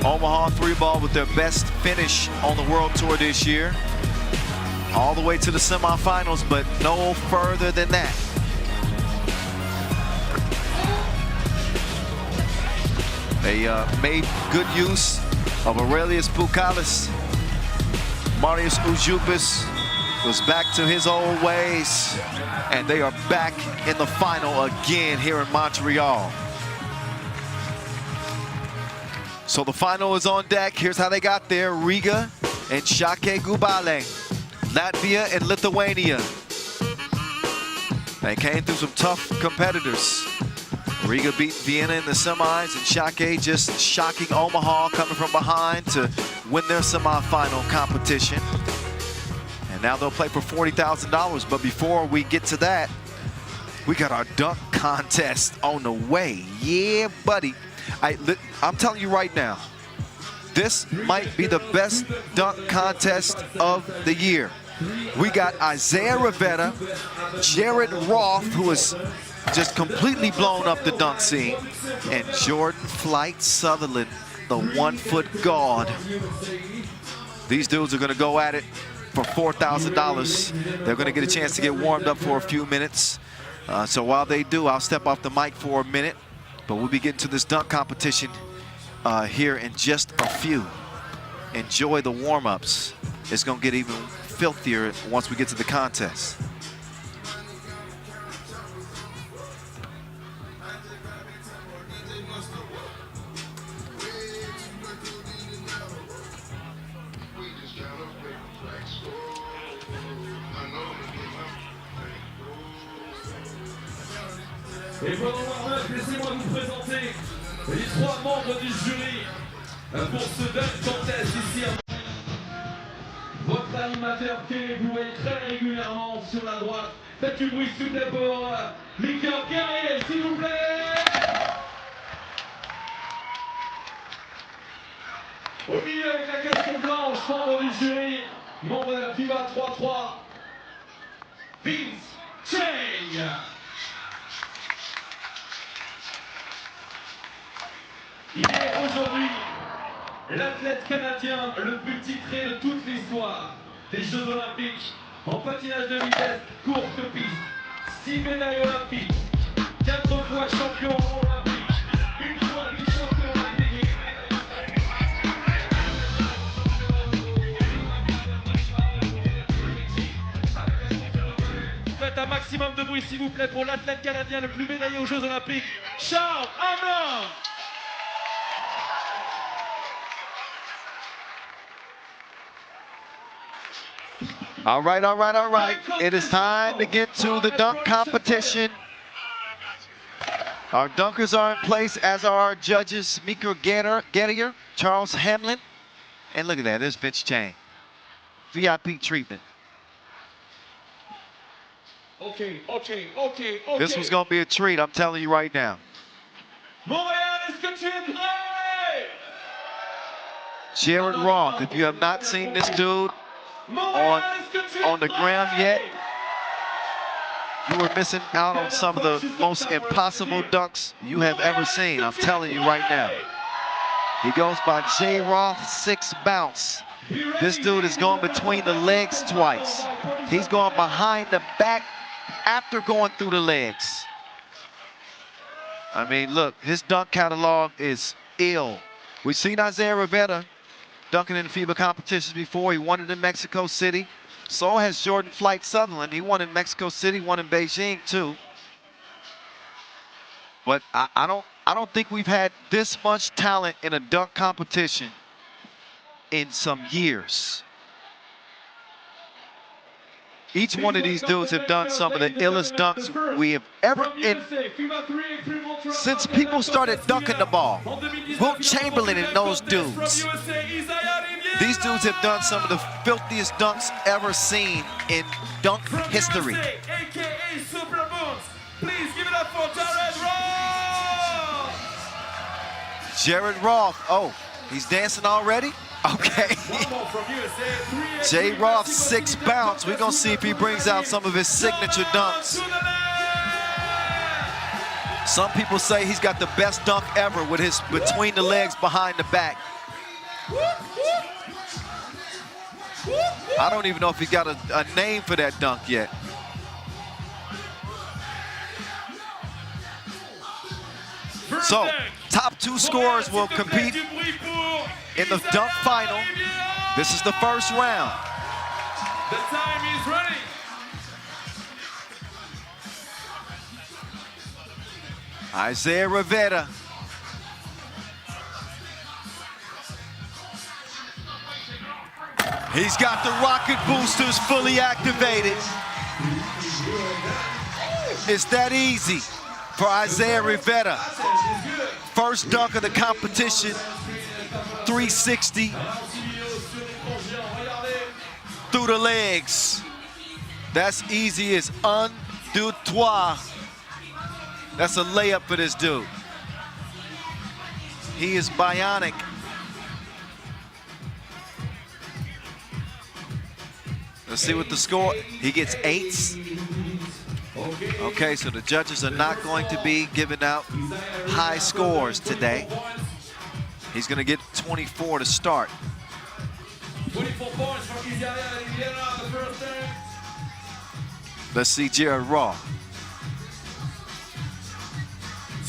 Omaha 3-ball with their best finish on the World Tour this year. All the way to the semifinals, but no further than that. They made good use of Aurelius Pukalis. Marius Ujupis was back to his old ways, and they are back in the final again here in Montreal. So the final is on deck. Here's how they got there. Riga and Shaki Gubal. Latvia and Lithuania. They came through some tough competitors. Riga beat Vienna in the semis, and Shaki just shocking Omaha coming from behind to win their semifinal competition. And now they'll play for $40,000. But before we get to that, we got our dunk contest on the way. Yeah, buddy. I'm telling you right now, this might be the best dunk contest of the year. We got Isaiah Rivera, Jared Roth, who is just completely blown up the dunk scene, and Jordan Flight Sutherland, the 1-foot guard. These dudes are gonna go at it for $4,000. They're gonna get a chance to get warmed up for a few minutes. So while they do, I'll step off the mic for a minute, but we'll be getting to this dunk competition here in just a few. Enjoy the warm-ups. It's gonna get even filthier once we get to the contest. Et pendant le warm-up, laissez-moi vous présenter les 3 membres du jury pour ce dunk contest ici. Votre animateur que vous voyez très régulièrement sur la droite. Faites du bruit s'il vous plaît pour Michael Guerrier, s'il vous plaît. Au milieu avec la casquette blanche, membre du jury, membre de la FIBA 3x3, Vince Cheng. Il est aujourd'hui l'athlète canadien le plus titré de toute l'histoire des Jeux Olympiques en patinage de vitesse, courte piste, 6 médailles olympiques, 4 fois champion olympique, une fois vice-champion olympique. Faites un maximum de bruit s'il vous plaît pour l'athlète canadien le plus médaillé aux Jeux Olympiques, Charles Hamelin. All right. It is time to get to the dunk competition. Our dunkers are in place, as are our judges, Mika Gettier, Charles Hamlin, and look at that, there's Vince Chang. VIP treatment. Okay. This was gonna be a treat, I'm telling you right now. Montréal, est-ce que tu es prêt? Jared Roth, if you have not seen this dude, on the ground yet. You were missing out on some of the most impossible dunks you have ever seen. I'm telling you right now. He goes by J. Roth, 6 bounce. This dude is going between the legs twice. He's going behind the back after going through the legs. I mean, look, his dunk catalog is ill. We've seen Isaiah Rivera dunking in FIBA competitions before. He won it in Mexico City. So has Jordan Flight Sutherland. He won in Mexico City, won in Beijing too. But I don't think we've had this much talent in a dunk competition in some years. Each one of these dudes have done some of the illest dunks we have ever since people started dunking the ball. Wilt Chamberlain and those dudes. These dudes have done some of the filthiest dunks ever seen in dunk history. Please give it up for Jared Roth. Jared Roth, oh, he's dancing already? Okay. J. Roth, 6 bounce. We're gonna see if he brings out some of his signature dunks. Some people say he's got the best dunk ever with his between the legs, behind the back. I don't even know if he got a name for that dunk yet. So, top 2 scorers will compete in the dunk final. This is the first round. The time is running. Isaiah Rivera. He's got the rocket boosters fully activated. It's that easy for Isaiah Rivera. First dunk of the competition, 360 through the legs. That's easy as un deux trois. That's a layup for this dude. He is bionic. Let's see what the score. He gets 8s. Okay, so the judges are not going to be giving out high scores today. He's going to get 24 to start. 24 points from Vienna the first time. Let's see Jared Roth.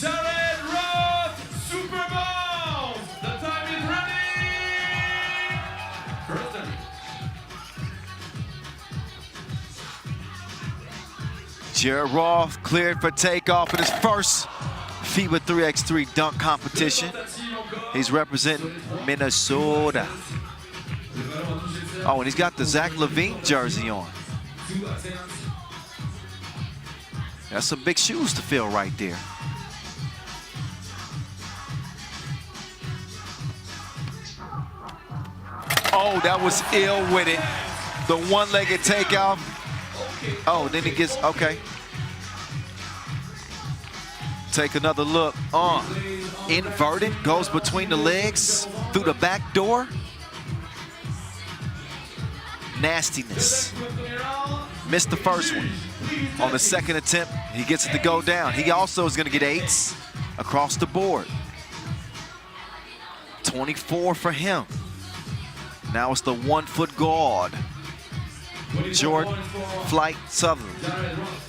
Jared Roth, Super Bowl. The time is running. First time. Jared Roth cleared for takeoff in his first FIBA 3x3 dunk competition. He's representing Minnesota. Oh, and he's got the Zach LaVine jersey on. That's some big shoes to fill right there. Oh, that was ill with it. The one-legged takeoff. Oh, then he gets, okay. Take another look. Inverted, goes between the legs, through the back door. Nastiness. Missed the first one. On the second attempt, he gets it to go down. He also is gonna get 8s across the board. 24 for him. Now it's the 1-foot guard. Jordan Flight Sutherland.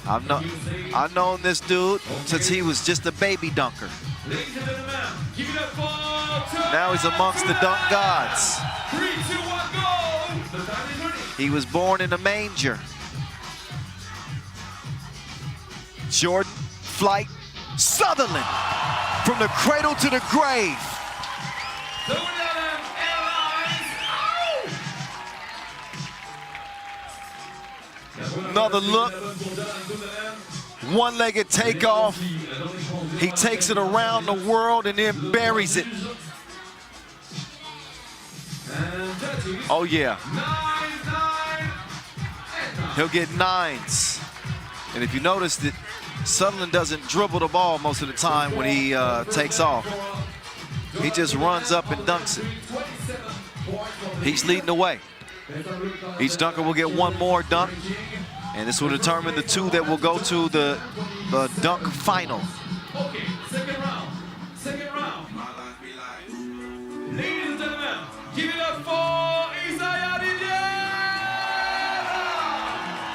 I've known this dude since he was just a baby dunker. Now he's amongst the dunk gods. He was born in a manger. Jordan Flight Sutherland, from the cradle to the grave. Another look. One-legged takeoff. He takes it around the world and then buries it. Oh yeah. He'll get 9s. And if you notice that Sutherland doesn't dribble the ball most of the time when he takes off. He just runs up and dunks it. He's leading the way. Each dunker will get one more dunk, and this will determine the two that will go to the dunk final. Okay, second round. Second round. Ladies and gentlemen, give it up for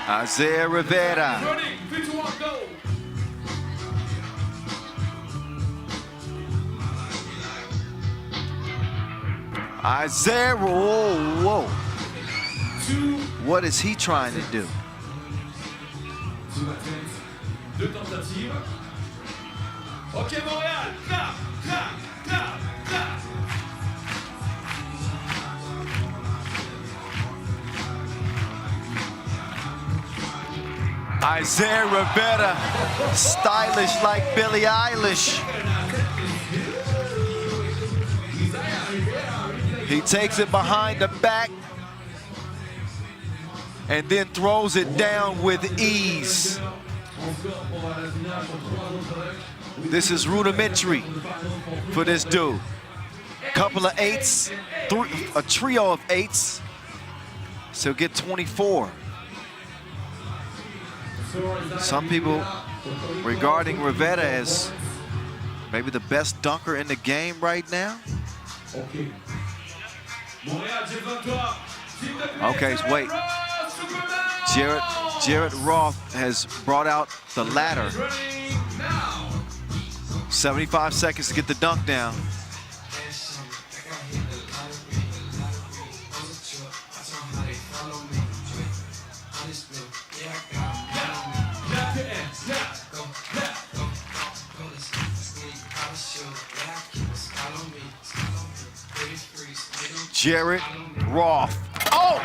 Isaiah Rivera. Running, 51, go. Isaiah, whoa. What is he trying to do? Deux tentatives. Ok, Montréal. Clap, clap, clap, clap. Isaiah Rivera, stylish like Billie Eilish. He takes it behind the back and then throws it down with ease. This is rudimentary for this dude. Couple of eights, a trio of eights, so get 24. Some people regarding Rivera as maybe the best dunker in the game right now. Okay, so wait. Jared Roth has brought out the ladder. 75 seconds to get the dunk down. Jared Roth. Oh!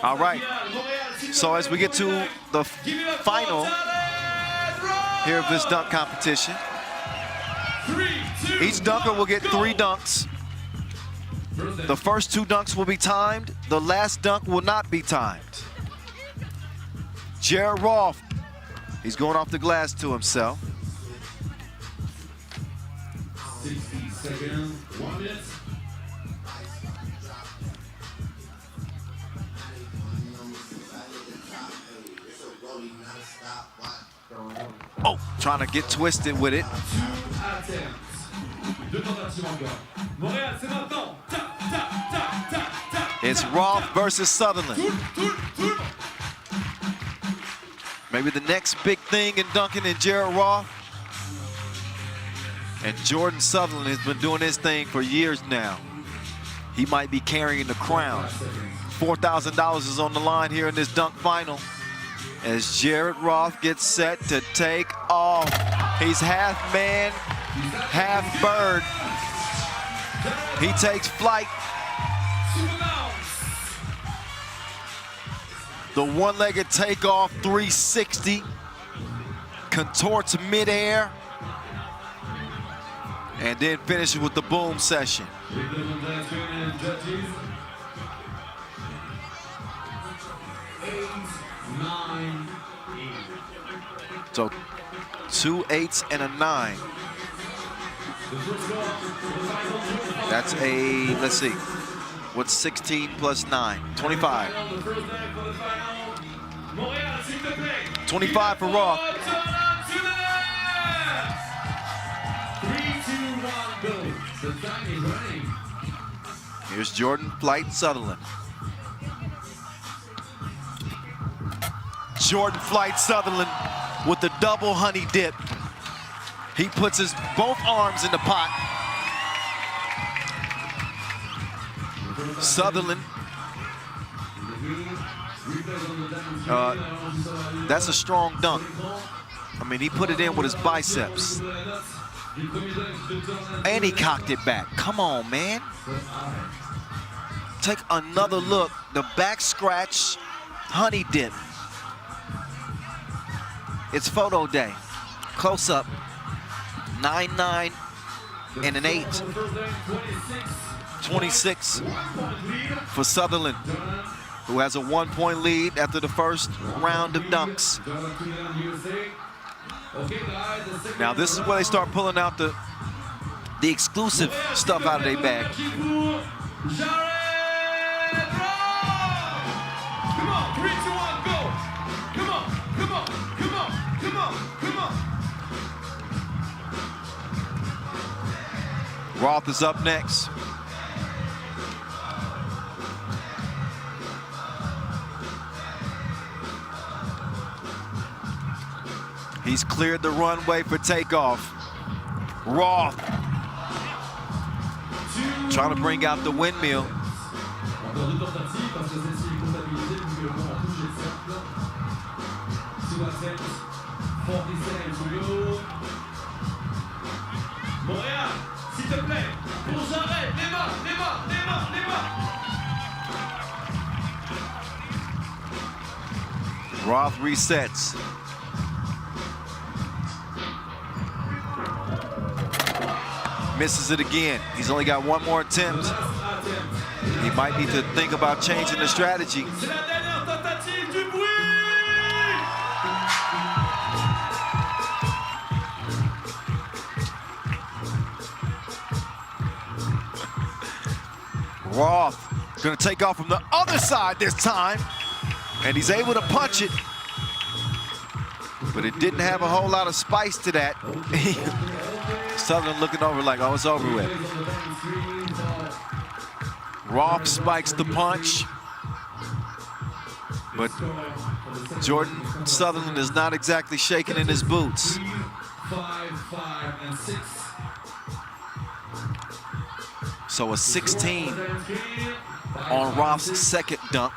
All right, so as we get to the final here of this dunk competition, each dunker will get 3 dunks. The first 2 dunks will be timed. The last dunk will not be timed. Jared Roth, he's going off the glass to himself. 60 seconds, 1 minute. Oh, trying to get twisted with it. It's Roth versus Sutherland. Maybe the next big thing in dunking in Jared Roth. And Jordan Sutherland has been doing his thing for years now. He might be carrying the crown. $4,000 is on the line here in this dunk final as Jared Roth gets set to take off. He's half man, half bird. He takes flight. The one-legged takeoff 360, contorts midair, and then finishes with the boom session. So 2 8s and a 9. That's a, let's see, what's 16 plus 9? 25. 25 for Roth. Here's Jordan Flight Sutherland. Jordan Flight Sutherland with the double honey dip. He puts his both arms in the pot. Sutherland, that's a strong dunk. I mean, he put it in with his biceps. And he cocked it back. Come on, man. Take another look. The back scratch, honey dip. It's photo day. Close up. 9-9 and an 8. 26 for Sutherland, who has a 1-point lead after the first round of dunks. Now this is where they start pulling out the exclusive stuff out of their bag. Roth is up next. He's cleared the runway for takeoff. Roth trying to bring out the windmill. Roth resets. Misses it again. He's only got one more attempt. He might need to think about changing the strategy. Roth gonna take off from the other side this time, and he's able to punch it, but it didn't have a whole lot of spice to that. Sutherland looking over like, oh, it's over with. Roth spikes the punch, but Jordan Sutherland is not exactly shaking in his boots. 5, and 6. So a 16 on Roth's second dunk.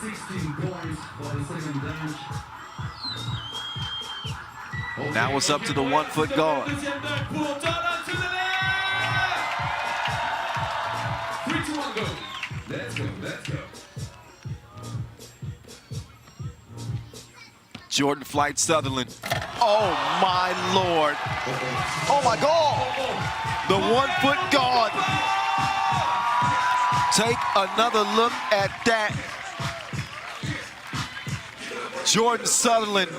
16 points for the second dunk. Now it's up to the 1-foot guard. 3, 2, 1, go. Let's go, let's go. Jordan Flight Sutherland. Oh my Lord. Oh my God. The 1-foot guard. Take another look at that. Jordan Sutherland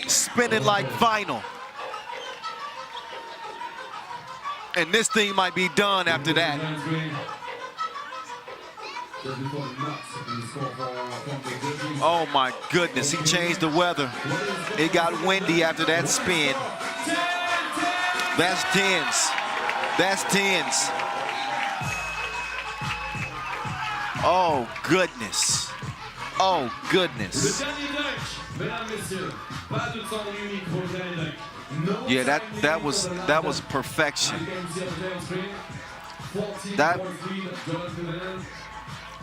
spinning like vinyl. And this thing might be done after that. Oh my goodness, he changed the weather. It got windy after that spin. That's tens. That's tens. Oh goodness. Oh goodness. Yeah, that was perfection.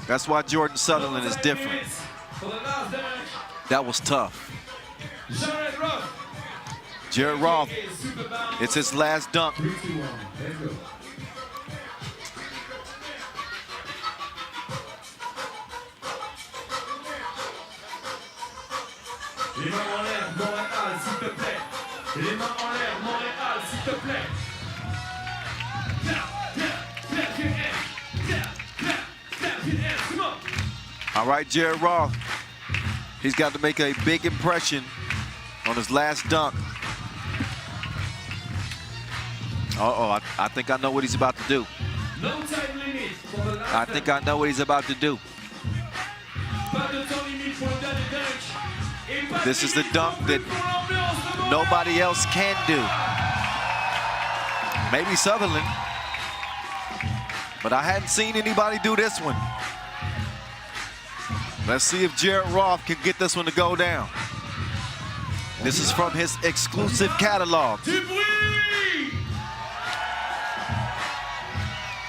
That's why Jordan Sutherland is different. That was tough. Jared Roth, it's his last dunk. Les mains en l'air, Montréal, s'il te plaît. Les mains en l'air, Montréal, s'il te plaît. All right, Jared Roth. He's got to make a big impression on his last dunk. Uh-oh, I think I know what he's about to do. No time limit for the last I think I know what he's about to do. Pas de temps limite pour le dernier dunk. Et pas This de is the limite dunk non that plus pour l'ambiance de Montréal. nobody else can do. Maybe Sutherland, but I hadn't seen anybody do this one. Let's see if Jared Roth can get this one to go down. This is from his exclusive catalog. Du bruit!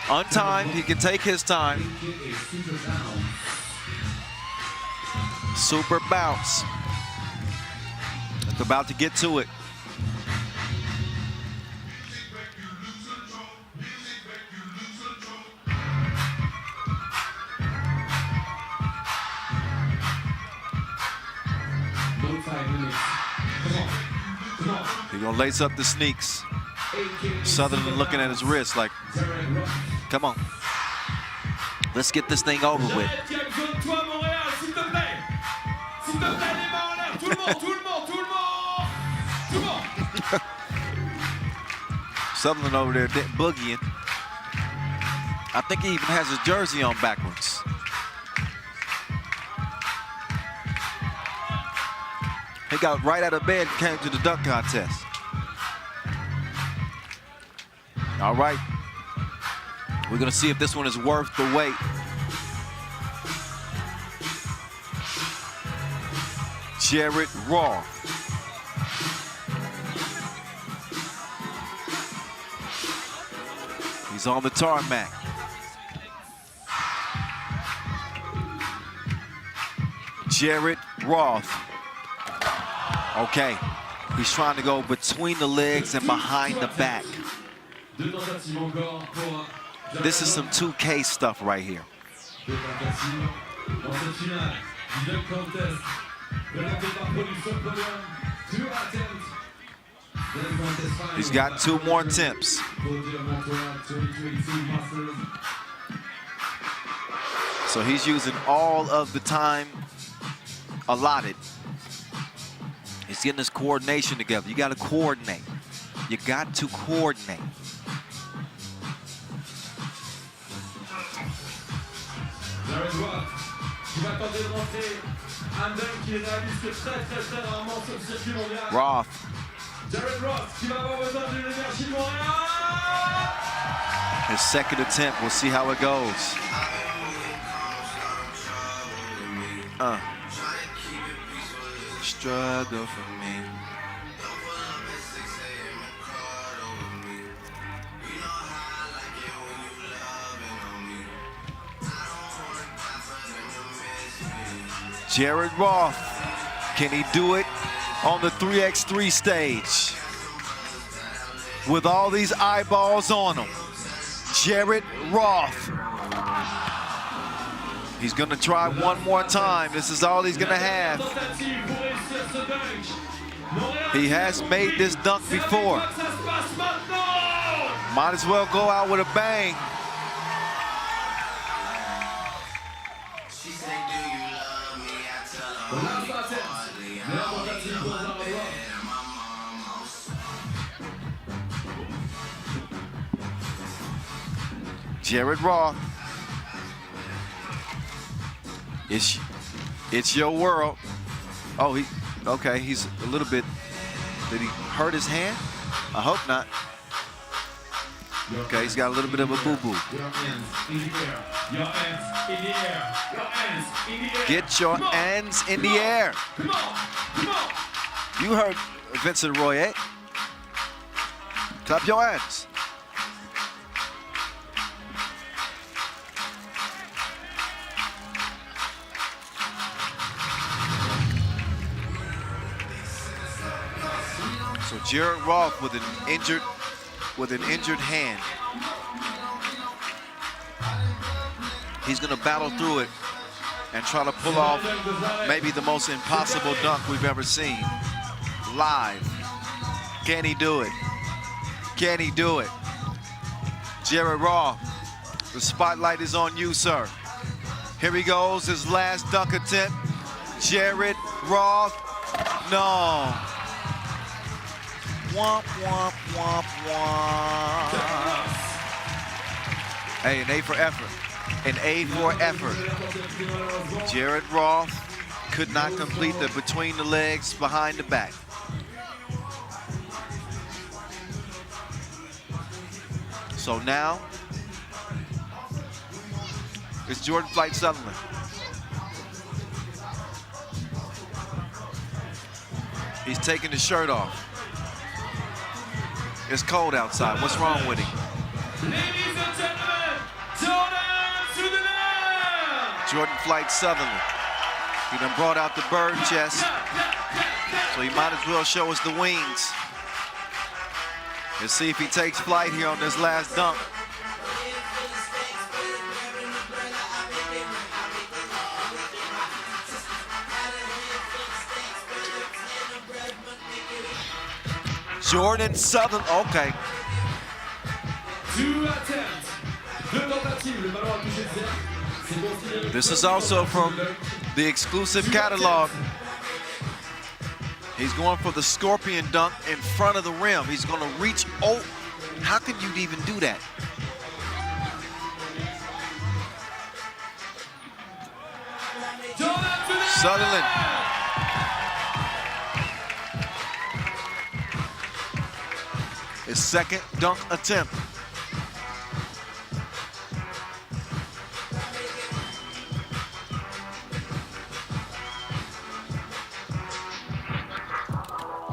Untimed, he can take his time. Super bounce. It's about to get to it. No time limit. Come on. Come on. He's gonna lace up the sneaks. Sutherland looking at his wrist like, come on. Let's get this thing over with. Jared qui a besoin de toi, Montréal, s'il te plaît. S'il te plaît, les mains en l'air. Tout le monde, tout le monde, tout le monde. Tout le monde. Sutherland over there boogieing. I think he even has his jersey on backwards. He got right out of bed and came to the dunk contest. All right. We're gonna see if this one is worth the wait. Jared Roth. He's on the tarmac. Jared Roth. Okay, he's trying to go between the legs and behind the back. Deux tentatives encore pour This is some 2K stuff right here. Deux tentatives dans cette finale du dunk contest présenté par Production Podium. Two attempts. Dunk contest final. He's got 2 more attempts. World Tour Montreal 2022 Masters. So he's using all of the time allotted. He's getting his coordination together. You got to coordinate. You got to coordinate. Jared Roth qui va tenter de rentrer un dunk qui réalise que très rarement sur le circuit mondial. Roth. Jared Roth qui va avoir besoin d'une énergie de Montréal. His second attempt. We'll see how it goes. Struggle for me. Jared Roth, can he do it on the 3x3 stage? With all these eyeballs on him. Jared Roth. He's gonna try one more time. This is all he's gonna have. He has made this dunk before. Might as well go out with a bang. Jared Roth. It's your world. Oh, okay, he's a little bit, did he hurt his hand? I hope not. Okay, he's got a little bit of a boo-boo. Get your hands in the air. You heard Vincent Royer. Clap your hands. So Jared Roth with an injured hand. He's gonna battle through it and try to pull off maybe the most impossible dunk we've ever seen. Live. Can he do it? Can he do it? Jared Roth, the spotlight is on you, sir. Here he goes, his last dunk attempt. Jared Roth, no. Womp, womp, womp, womp. Hey, an A for effort. An A for effort. Jared Roth could not complete the between the legs, behind the back. So now, it's Jordan Flight Sutherland. He's taking his shirt off. It's cold outside. What's wrong with him? Ladies and gentlemen, Jordan Flight Sutherland. He done brought out the bird chest, so he might as well show us the wings. Let's see if he takes flight here on this last dunk. Jordan Sutherland, okay. 2 attempts. 2 tentatives. Le ballon a touché le cercle. C'est bon signal. This is also from the exclusive catalog. He's going for the scorpion dunk in front of the rim. He's going to reach. Oh, how could you even do that? Sutherland. His second dunk attempt.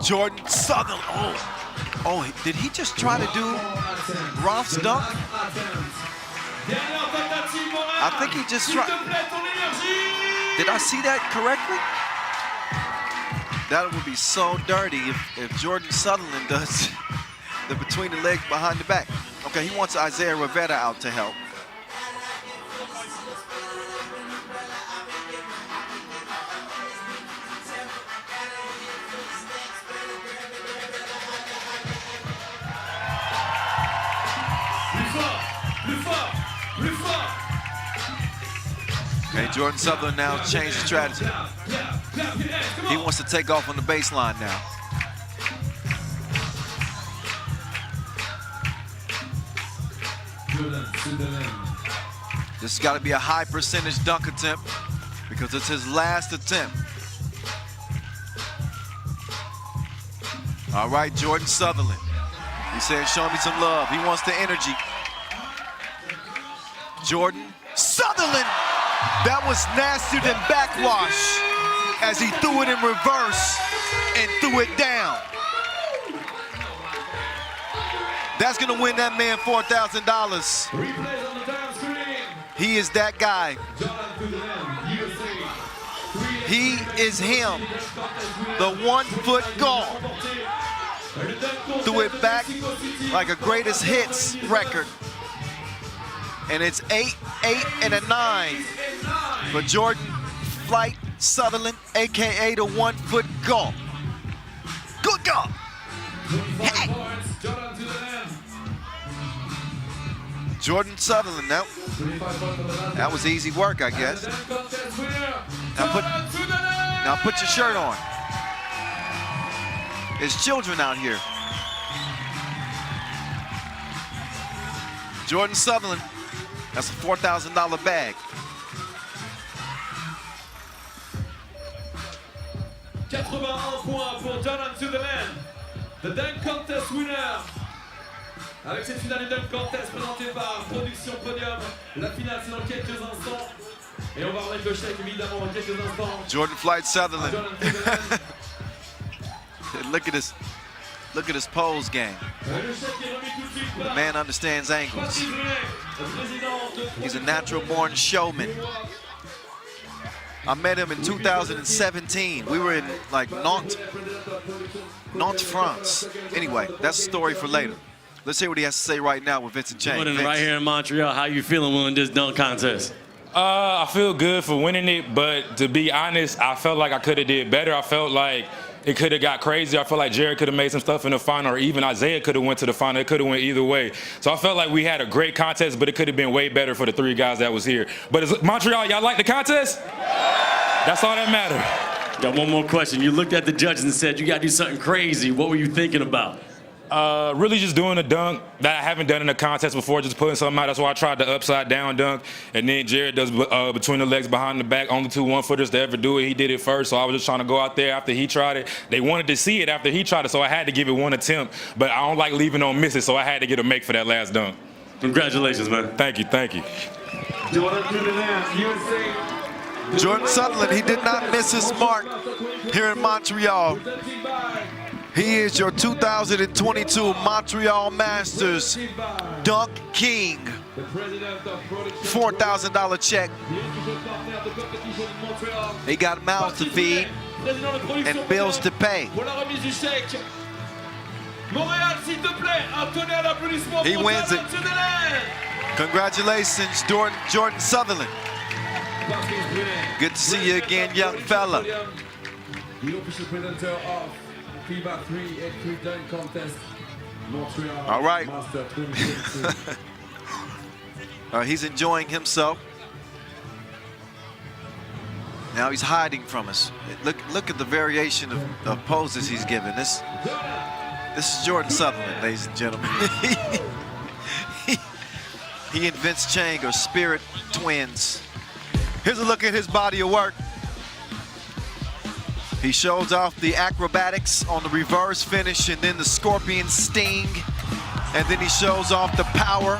Jordan Sutherland. Oh, did he just try to do Roth's dunk? I think he just tried. Did I see that correctly? That would be so dirty if Jordan Sutherland does the between the legs, behind the back. Okay, he wants Isaiah Rivera out to help. Okay, Jordan Sutherland now changed the strategy. He wants to take off on the baseline now. This has got to be a high percentage dunk attempt because it's his last attempt. All right, Jordan Sutherland. He said, show me some love. He wants the energy. Jordan Sutherland. That was nastier than backwash as he threw it in reverse and threw it down. That's gonna win that man $4,000. He is that guy. He is him. The 1-foot goal. Threw it back like a greatest hits record. And it's 8, 8, and a 9 for Jordan Flight Sutherland, AKA the 1-foot goal. Good goal. Hey. Jordan Sutherland, now. That was easy work, I guess. Now put your shirt on. There's children out here. Jordan Sutherland, that's a $4,000 bag. 81 points pour Jordan Sutherland, the dunk contest winner. Avec cette finale du dunk contest présentée par Production Podium, la finale c'est dans quelques instants. Et on va remettre le chèque évidemment dans quelques instants. Jordan Flight Sutherland. Jordan Sutherland. Look at his pose game. Le chèque est remis tout de suite The par man understands angles. Patrice Brunet, le président de He's a natural born showman. I met him in 2017. We were in like Nantes, France. Anyway, that's a story for later. Let's hear what he has to say right now with Vincent Chang. Jordan, Vince. right here in Montreal, how you feeling winning this dunk contest? I feel good for winning it, but to be honest, I felt like I could have did better. I felt like it could have got crazy. I felt like Jared could have made some stuff in the final, or even Isaiah could have went to the final. It could have went either way. So I felt like we had a great contest, but it could have been way better for the three guys that was here. But is Montreal, y'all like the contest? That's all that mattered. Got one more question. You looked at the judges and said you got to do something crazy. What were you thinking about? Really just doing a dunk that I haven't done in a contest before, just putting something out. That's why I tried the upside down dunk. And then Jared does between the legs, behind the back, only two one-footers to ever do it. He did it first, so I was just trying to go out there after he tried it. They wanted to see it after he tried it, so I had to give it one attempt. But I don't like leaving on misses, so I had to get a make for that last dunk. Congratulations, man. Thank you, thank you. Jordan Sutherland, USA. Jordan Sutherland, he did not miss his mark here in Montreal. He is your 2022 Montreal Masters Dunk King. $4,000 check. He got mouths to feed and bills to pay. He wins it. Congratulations, Jordan Sutherland. Good to see you again, young fella. The official presenter of FIBA 3x3 dunk contest, Montreal All right. Masters 2022. He's enjoying himself. Now he's hiding from us. Look at the variation of poses he's given. This is Jordan Sutherland, ladies and gentlemen. He and Vince Chang are spirit twins. Here's a look at his body of work. He shows off the acrobatics on the reverse finish and then the scorpion sting. And then he shows off the power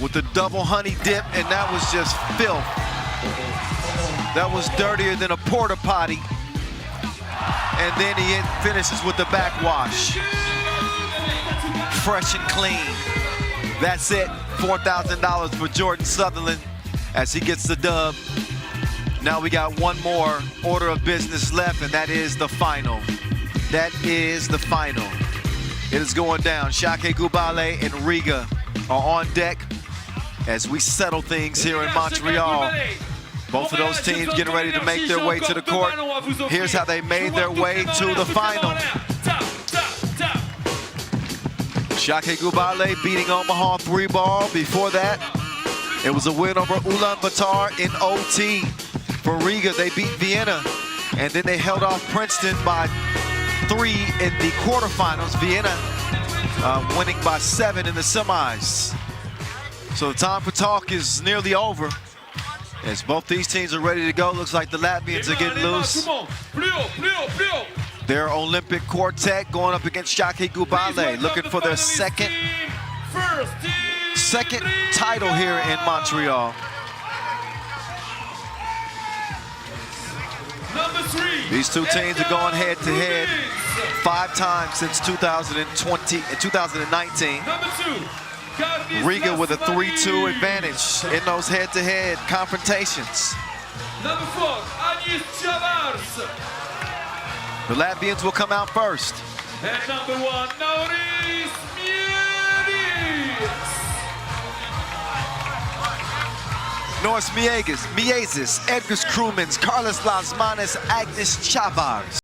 with the double honey dip, and that was just filth. That was dirtier than a porta potty. And then he finishes with the backwash. Fresh and clean. That's it, $4,000 for Jordan Sutherland as he gets the dub. Now we got one more order of business left, and that is the final. That is the final. It is going down. Shake Gubal and Riga are on deck as we settle things here in Montreal. Both of those teams getting ready to make their way to the court. Here's how they made their way to the final. Shake Gubal beating Omaha 3-ball. Before that, it was a win over Ulaanbaatar in OT. For Riga, they beat Vienna, and then they held off Princeton by 3 in the quarterfinals. Vienna winning by 7 in the semis. So the time for talk is nearly over. As both these teams are ready to go, looks like the Latvians are getting loose. Their Olympic quartet going up against Shake Gubal, looking for their second title here in Montreal. These two teams are going head-to-head 5 times since 2019. Riga with a 3-2 advantage in those head-to-head confrontations. Number 4, Agnes Chavars. The Latvians will come out first. And number 1, Nauris Mieris. Norris Miezis, Edgar Krumans, Carlos Lasmanes, Agnes Chavars.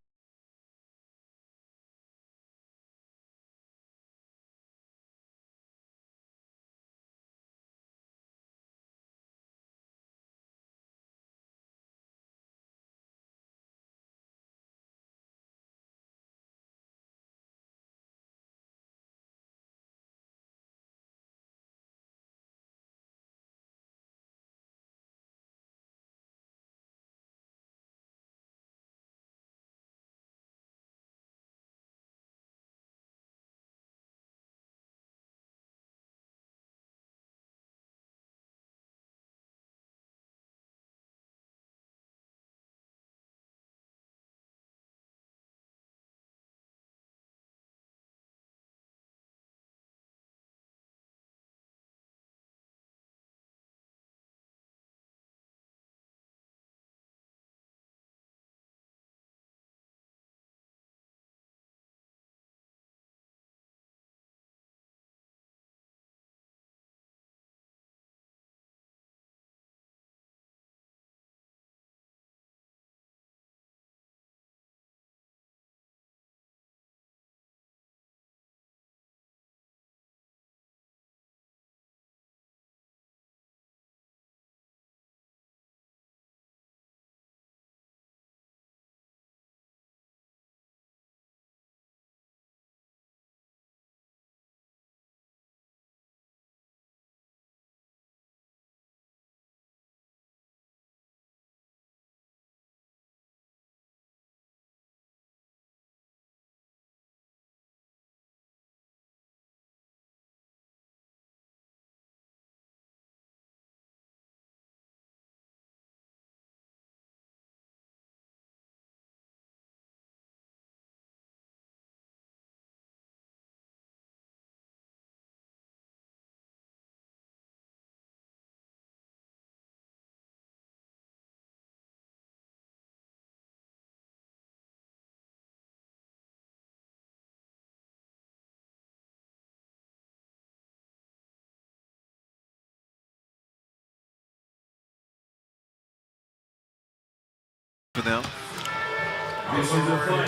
for them.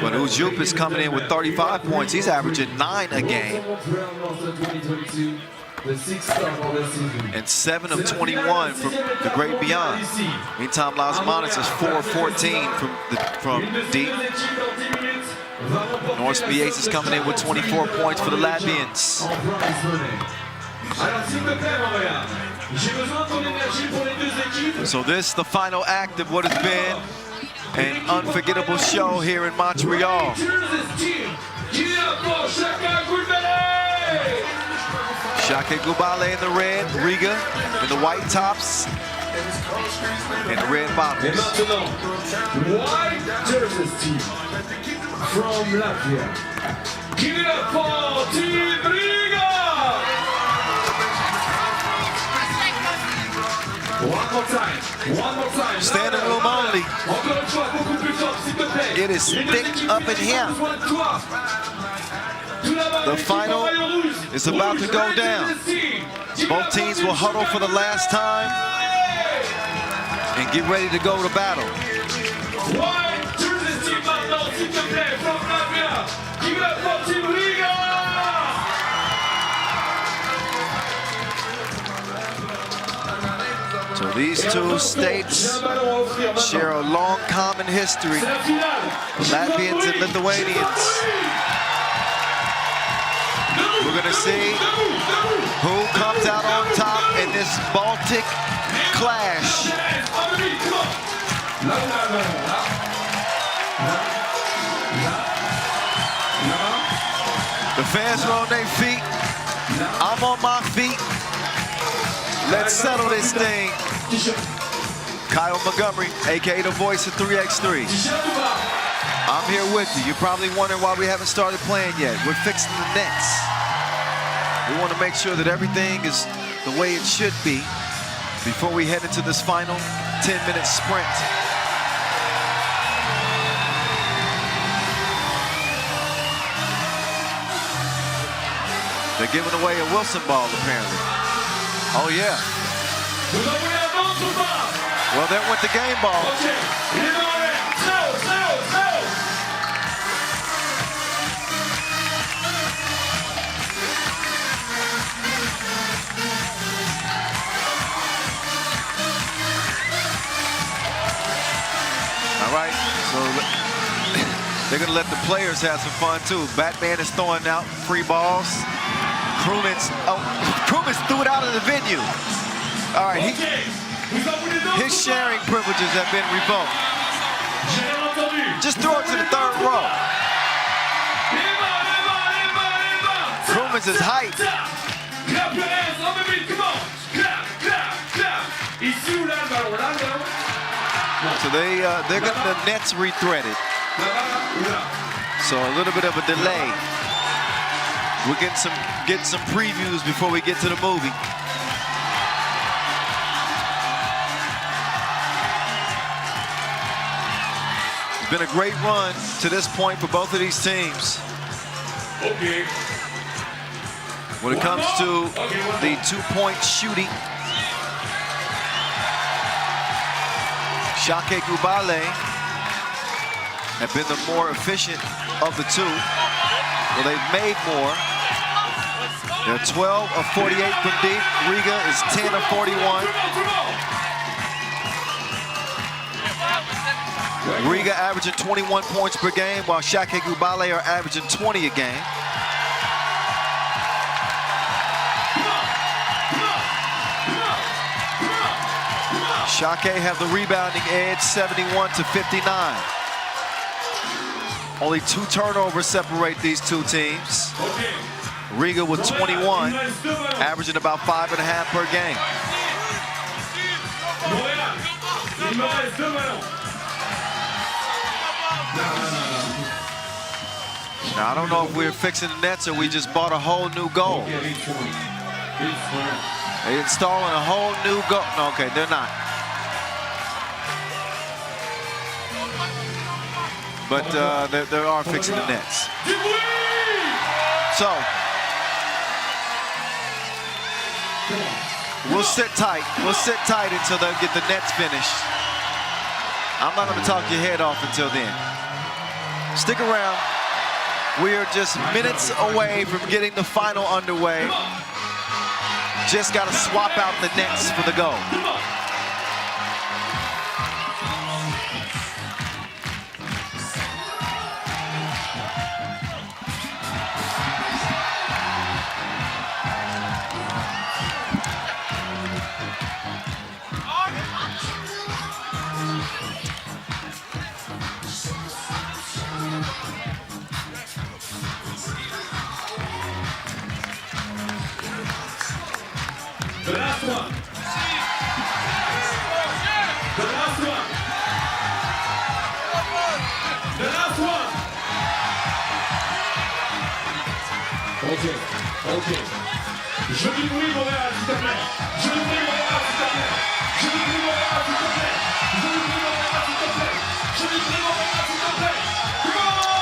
But Ujup is coming in with 35 points. He's averaging 9 a game. And 7 of 21 from the great beyond. Meantime, Las Manas is 4 of 14 from deep. North Bies is coming in with 24 points for the Latvians. So this is the final act of what has been an unforgettable show here in Montreal. Shake Gubal in the red, Riga in the white tops and the red bottoms. White jerseys team from Latvia. Give it up for Team Riga! One more time. Standing room only. It is thick up in here. The final is about to go down. Both teams will huddle for the last time and get ready to go to battle. So these two states share a long common history. Latvians and Lithuanians. We're going to see who comes out on top in this Baltic clash. The fans are on their feet. I'm on my feet. Let's settle this thing. Kyle Montgomery, aka the voice of 3x3. I'm here with you. You're probably wondering why we haven't started playing yet. We're fixing the nets. We want to make sure that everything is the way it should be before we head into this final 10-minute sprint. They're giving away a Wilson ball, apparently. Oh, yeah. Well, there went the game ball. All right, so they're going to let the players have some fun, too. Batman is throwing out free balls. Krumens threw it out of the venue. All right, his sharing privileges have been revoked. Just throw it to the third row. Krumens is hype. So they're getting the nets rethreaded. So a little bit of a delay. We're getting some previews before we get to the movie. It's been a great run to this point for both of these teams. When it comes to the two-point shooting, Shake Gubal have been the more efficient of the two. Well, they've made more. They're 12 of 48 from deep. Riga is 10 of 41. Riga averaging 21 points per game, while Shake Gubal are averaging 20 a game. Shake have the rebounding edge, 71 to 59. Only 2 turnovers separate these two teams. Riga with 21, averaging about 5.5 per game. Now, I don't know if we're fixing the nets or we just bought a whole new goal. They're installing a whole new goal. No, okay, they're not. But they are fixing the nets. So, we'll sit tight. We'll sit tight until they get the nets finished. I'm not going to talk your head off until then. Stick around. We are just minutes away from getting the final underway. Just got to swap out the nets for the goal. The last one. The last one. The last one. Ok. Je dis oui, Montréal, s'il te plaît. Je dis oui, Montréal, s'il te plaît. Je dis oui, Montréal, s'il te plaît. Je dis oui, Montréal, s'il te plaît. Je dis oui, Montréal, s'il te plaît. Come on!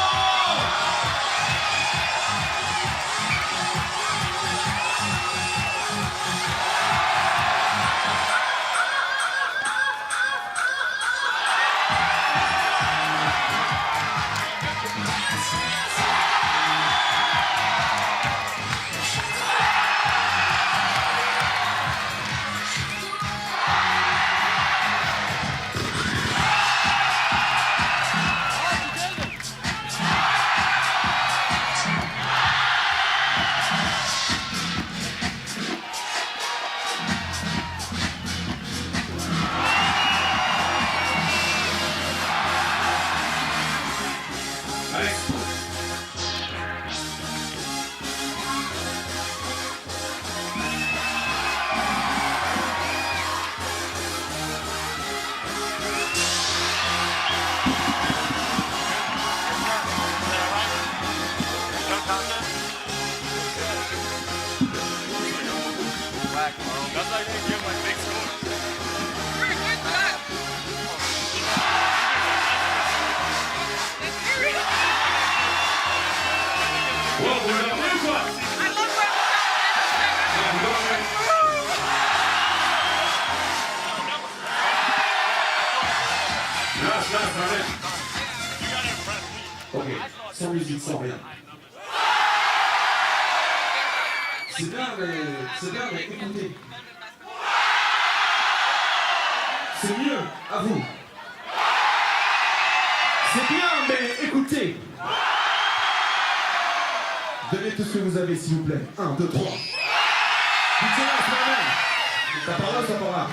Ok, sans musique, sans rien. C'est bien, mais écoutez. C'est mieux, à vous. C'est bien, mais écoutez. Donnez tout ce que vous avez, s'il vous plaît. 1, 2, 3. Pitié, ça part là, ça part là.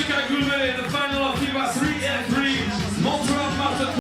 Gubal, the final of FIBA 3x3 Montreal Masters.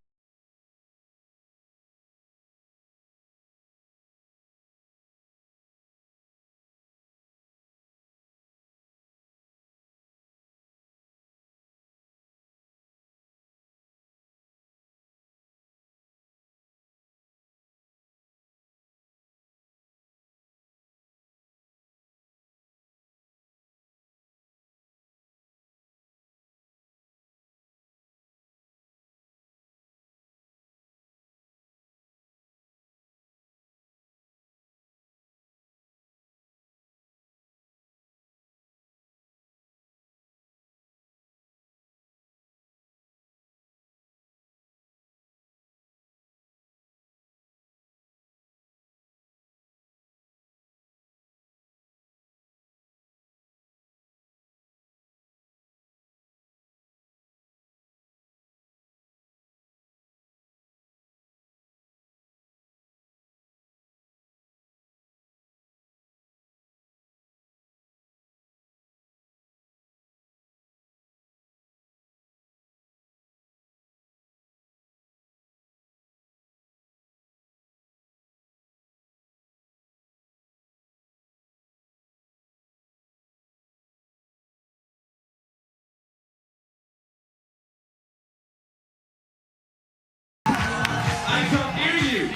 I can't hear you.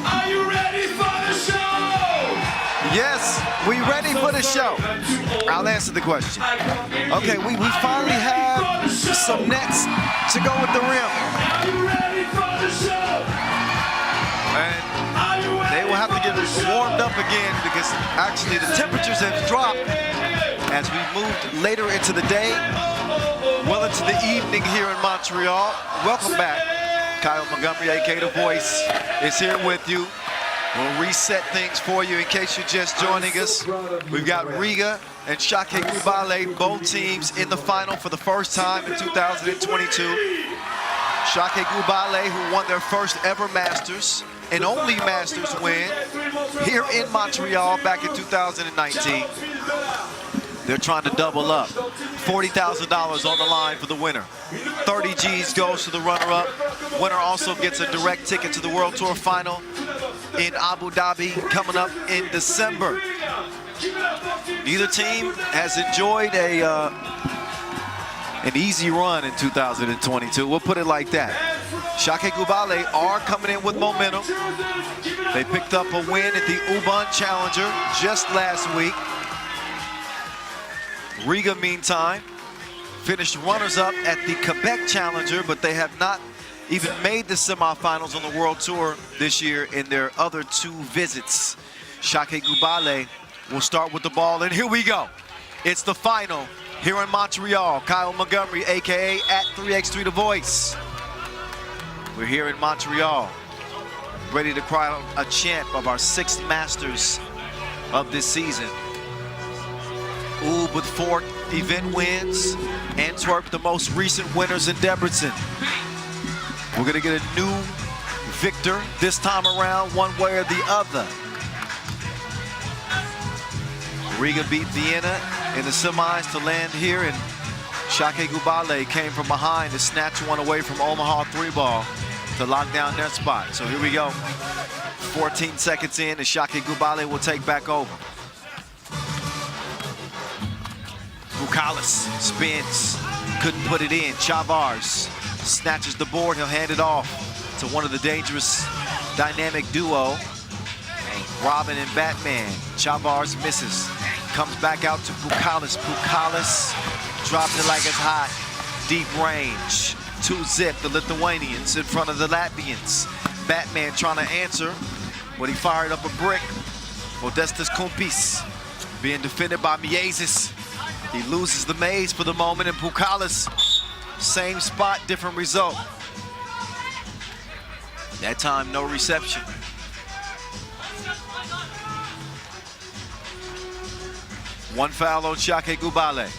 Are you ready for the show? Yes, we ready for the show. I'll answer the question. Okay, we finally have some nets to go with the rim. Are you ready for the show? And Are you ready? they will have to get warmed up again because actually the temperatures have dropped as we moved later into the day, well into the evening here in Montreal. Welcome back. Kyle Montgomery, aka The Voice, is here with you. We'll reset things for you in case you're just joining us. We've got Riga and Shake Gubal, both teams in the final for the first time in 2022. Shake Gubal, who won their first ever Masters and only Masters win here in Montreal back in 2019. They're trying to double up. $40,000 on the line for the winner. 30 G's goes to the runner-up. Winner also gets a direct ticket to the World Tour final in Abu Dhabi coming up in December. Neither team has enjoyed an easy run in 2022. We'll put it like that. Shake Gubal are coming in with momentum. They picked up a win at the Uban Challenger just last week. Riga, meantime, finished runners-up at the Quebec Challenger, but they have not even made the semifinals on the World Tour this year in their other two visits. Shake Gubal will start with the ball, and here we go. It's the final here in Montreal. Kyle Montgomery, AKA at 3x3 The Voice. We're here in Montreal, ready to cry out a chant of our 6th Masters of this season. Ub with 4 event wins. Antwerp, the most recent winners in Debrecen. We're gonna get a new victor this time around, one way or the other. Riga beat Vienna in the semis to land here, and Shake Gubal came from behind to snatch one away from Omaha 3-ball to lock down their spot. So here we go. 14 seconds in, and Shake Gubal will take back over. Bukalis spins, couldn't put it in. Chavars snatches the board, he'll hand it off to one of the dangerous dynamic duo, Robin and Batman. Chavars misses, comes back out to Bukalis. Bukalis drops it like it's hot. Deep range, 2-zip, the Lithuanians in front of the Latvians. Batman trying to answer, but he fired up a brick. Modestas Kumpis being defended by Miezis. He loses the maze for the moment, and Bukalis, same spot, different result. That time, no reception. One foul on Shake Gubal.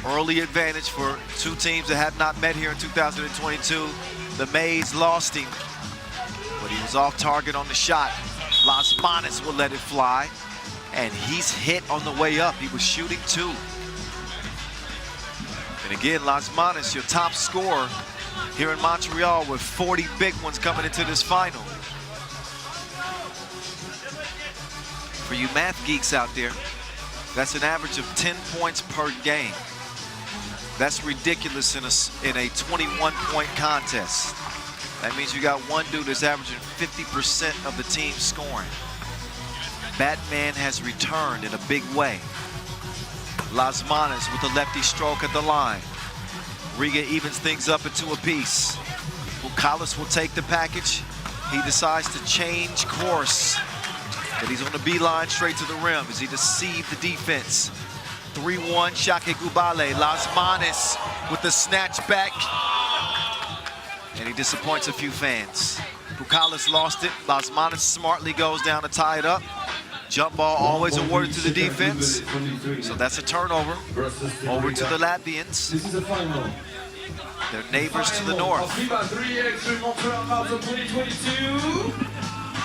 Early advantage for two teams that have not met here in 2022. The maze lost him, but he was off target on the shot. Las Manas will let it fly. and he's hit on the way up. He was shooting 2. And again, Las Manos, your top scorer here in Montreal with 40 big ones coming into this final. For you math geeks out there, that's an average of 10 points per game. That's ridiculous in a 21-point contest. That means you got one dude that's averaging 50% of the team scoring. Batman has returned in a big way. Las Manos with a lefty stroke at the line. Riga evens things up at 2 apiece. Bukalis will take the package. He decides to change course. But he's on the beeline straight to the rim as he deceived the defense. 3-1, Shake Gubal. Las Manos with the snatch back. And he disappoints a few fans. Bukalis lost it. Las Manos smartly goes down to tie it up. Jump ball always awarded to the defense. So that's a turnover. Over to the Latvians. They're neighbors to the north. FIBA 3x3 Montreal Masters 2022.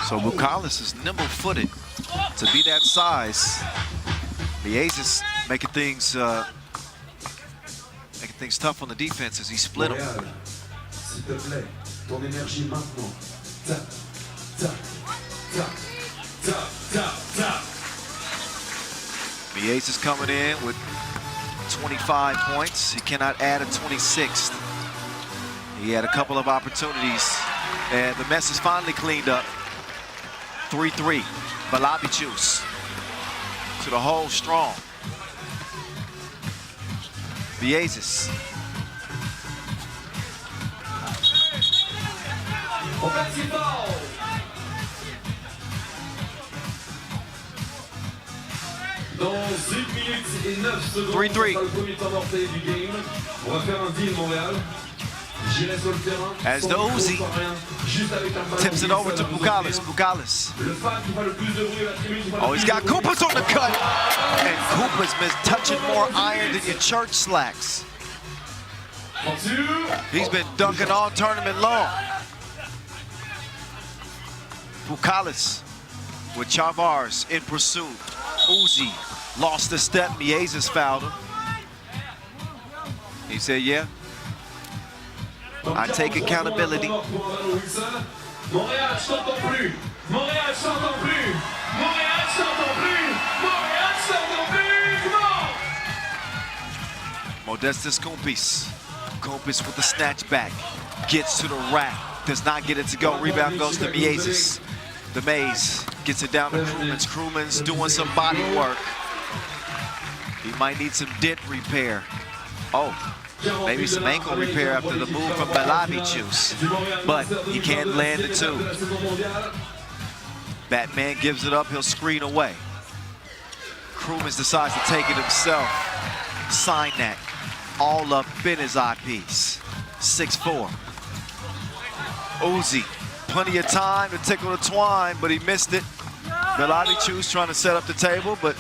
So Bukalis is nimble-footed to be that size. Miezis making things tough on the defense as he split them. S'il te plaît, ton énergie maintenant. Tap, tap, tap, tap, tap, tap. Miezis coming in with 25 points. He cannot add a 26th. He had a couple of opportunities, and the mess is finally cleaned up. 3-3, Balabicius to the hole strong. Miezis. Offensive foul. Dans 1 minute et 9 secondes, 3-3. le premier temps mortel du game. On va faire un deal Montréal. J'irai sur le terrain. As the Uzi tips it over to Bukalis. Bukalis. Le fan qui fait le plus de bruit à la tribune qui fait le Oh, he's plus got de bruit. Koopas on the cut. And Koopas been touching more iron than your church slacks. He's been dunking all tournament long. Bukalis with Chavars in pursuit. Uzi lost the step. Miezis fouled him. He said, yeah, I take accountability. Montréal, je t'entends plus. Montréal, je t'entends plus. Montréal, je t'entends plus. Montréal, je t'entends plus. Come on. Modestas Kumpis. Kumpis with the snatch back. Gets to the rack. Does not get it to go. Rebound goes to Miezis. The Maze gets it down to Krumans. Krumans doing some body work. He might need some dent repair. Oh, maybe some ankle repair after the move from Balabicius. But he can't land the 2. Batman gives it up. He'll screen away. Krumans decides to take it himself. Sign that. All up in his eyepiece. 6'4". Uzi, plenty of time to tickle the twine, but he missed it. Balabicius trying to set up the table, but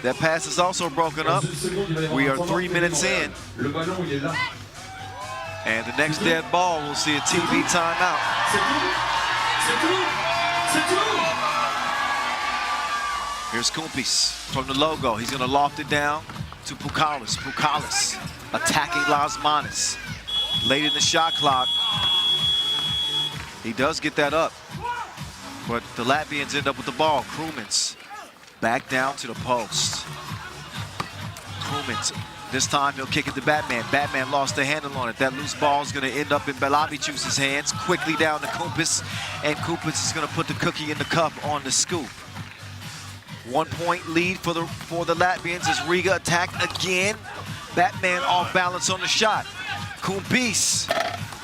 that pass is also broken up. We are 3 minutes in. And the next dead ball, we'll see a TV timeout. Here's Kumpis from the logo. He's gonna loft it down to Bukalis. Bukalis attacking Las Manos. Late in the shot clock. He does get that up, but the Latvians end up with the ball. Krumans back down to the post. Krumans, this time he'll kick it to Batman. Batman lost the handle on it. That loose ball is gonna end up in Balabicius' hands. Quickly down to Kumpis, and Kumpis is gonna put the cookie in the cup on the scoop. 1 point lead for the Latvians as Riga attack again. Batman off balance on the shot. Kumpis,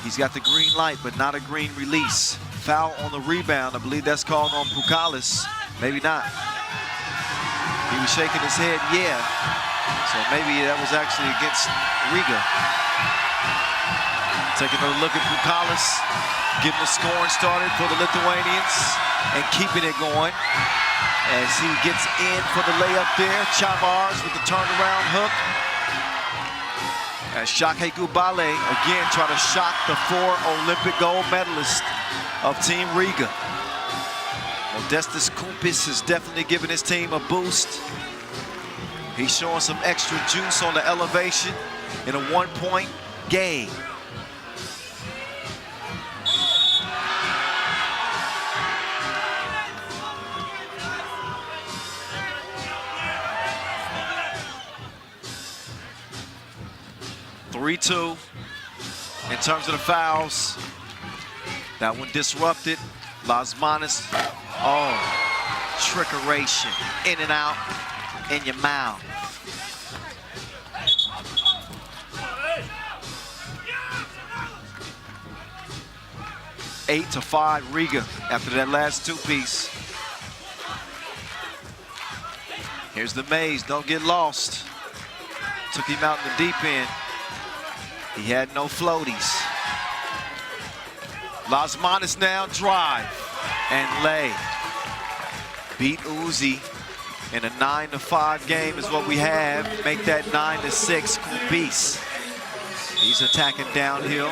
he's got the green light, but not a green release. Foul on the rebound. I believe that's called on Bukalis. Maybe not. He was shaking his head, yeah. So maybe that was actually against Riga. Taking a look at Bukalis, getting the scoring started for the Lithuanians and keeping it going as he gets in for the layup there. Chavars with the turnaround hook. As Shake Gubal again trying to shock the 4 Olympic gold medalists of Team Riga. Modestas Kumpis is definitely giving his team a boost. He's showing some extra juice on the elevation in a 1-point game. (3-2) in terms of the fouls. That one disrupted. Las Manos, oh, trickeration, in and out, in your mouth. Eight to 5 Riga after that last two-piece. Here's the maze, don't get lost. Took him out in the deep end. He had no floaties. Las Manos now drive and lay. Beat Uzi in a 9-5 game is what we have. Make that 9-6 Kumpis. He's attacking downhill.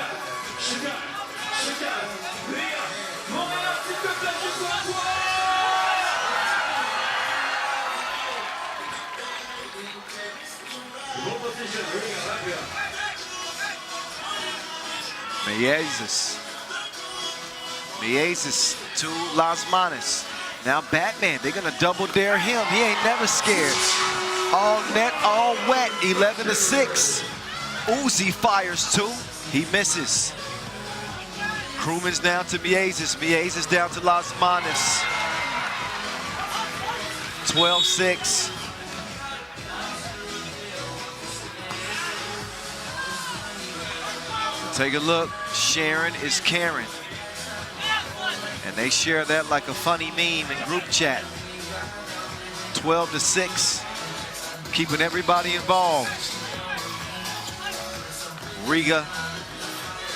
Miezes to Las Manos. Now Batman, they're gonna double dare him. He ain't never scared. All net, all wet, 11-6. Uzi fires two, he misses. Crewman's down to Miezes. Miezes down to Las Manos. 12-6. Take a look, Sharon is Karen. And they share that like a funny meme in group chat. 12-6, keeping everybody involved. Riga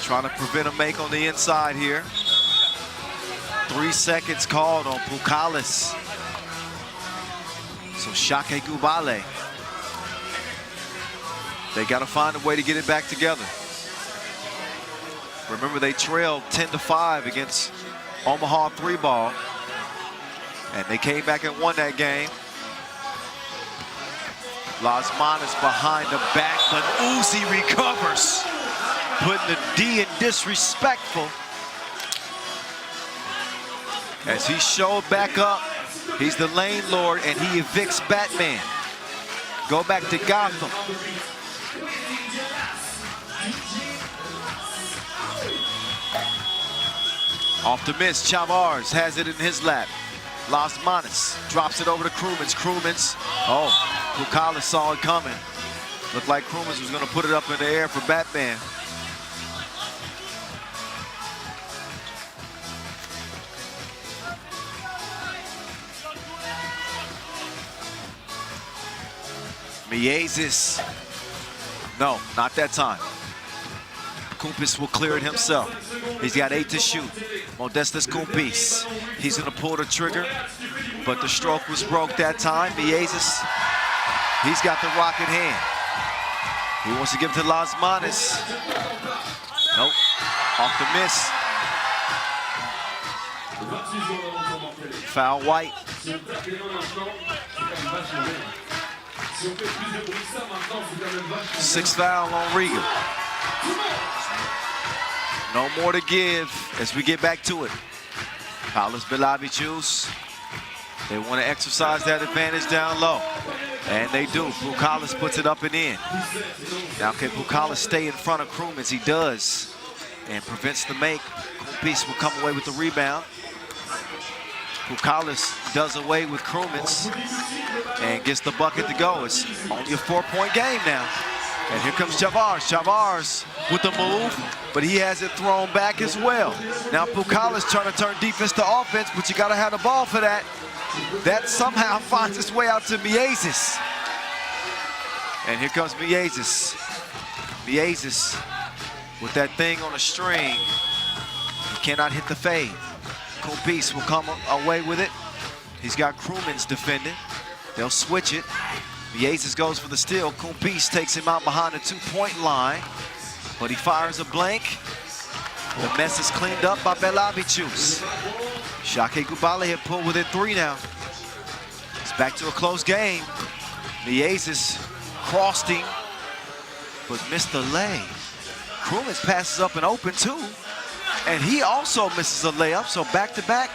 trying to prevent a make on the inside here. 3 seconds called on Pukalis. So Shake Gubal. They got to find a way to get it back together. Remember, they trailed 10-5 against Omaha 3-ball, and they came back and won that game. Las Manos behind the back, but Uzi recovers, putting the D in disrespectful. As he showed back up, he's the lane lord, and he evicts Batman. Go back to Gotham. Off the miss, Chavars has it in his lap. Las Manos drops it over to Crewmans. Oh, Pukalis saw it coming. Looked like Crewmans was gonna put it up in the air for Batman. Miezes, no, not that time. Kumpis will clear it himself. He's got 8 to shoot. Modestas Kumpis. He's gonna pull the trigger, but the stroke was broke that time. Miezes, he's got the rocket hand. He wants to give it to Las Manos. Nope, off the miss. Foul white. 6th foul on Riga. No more to give as we get back to it. Paulus Belavicius, they want to exercise that advantage down low. And they do. Pukalis puts it up and in. Now can Pukalis stay in front of Crewmans? He does. And prevents the make. Kumpis will come away with the rebound. Pukalis does away with Crewmans and gets the bucket to go. It's only a 4-point game now. And here comes Chavars. Chavars with the move, but he has it thrown back as well. Now Pukalis trying to turn defense to offense, but you got to have the ball for that. That somehow finds its way out to Miezes. And here comes Miezes. Miezes with that thing on a string. He cannot hit the fade. Kumpis will come away with it. He's got Crewmans defending. They'll switch it. Miezes goes for the steal. Kumpis takes him out behind the 2-point line, but he fires a blank. The mess is cleaned up by Belavicius. Shake Gubal had pulled within 3 now. It's back to a close game. Miezis crossed him, but missed the lay. Krumins passes up and open too. And he also misses a layup, so back-to-back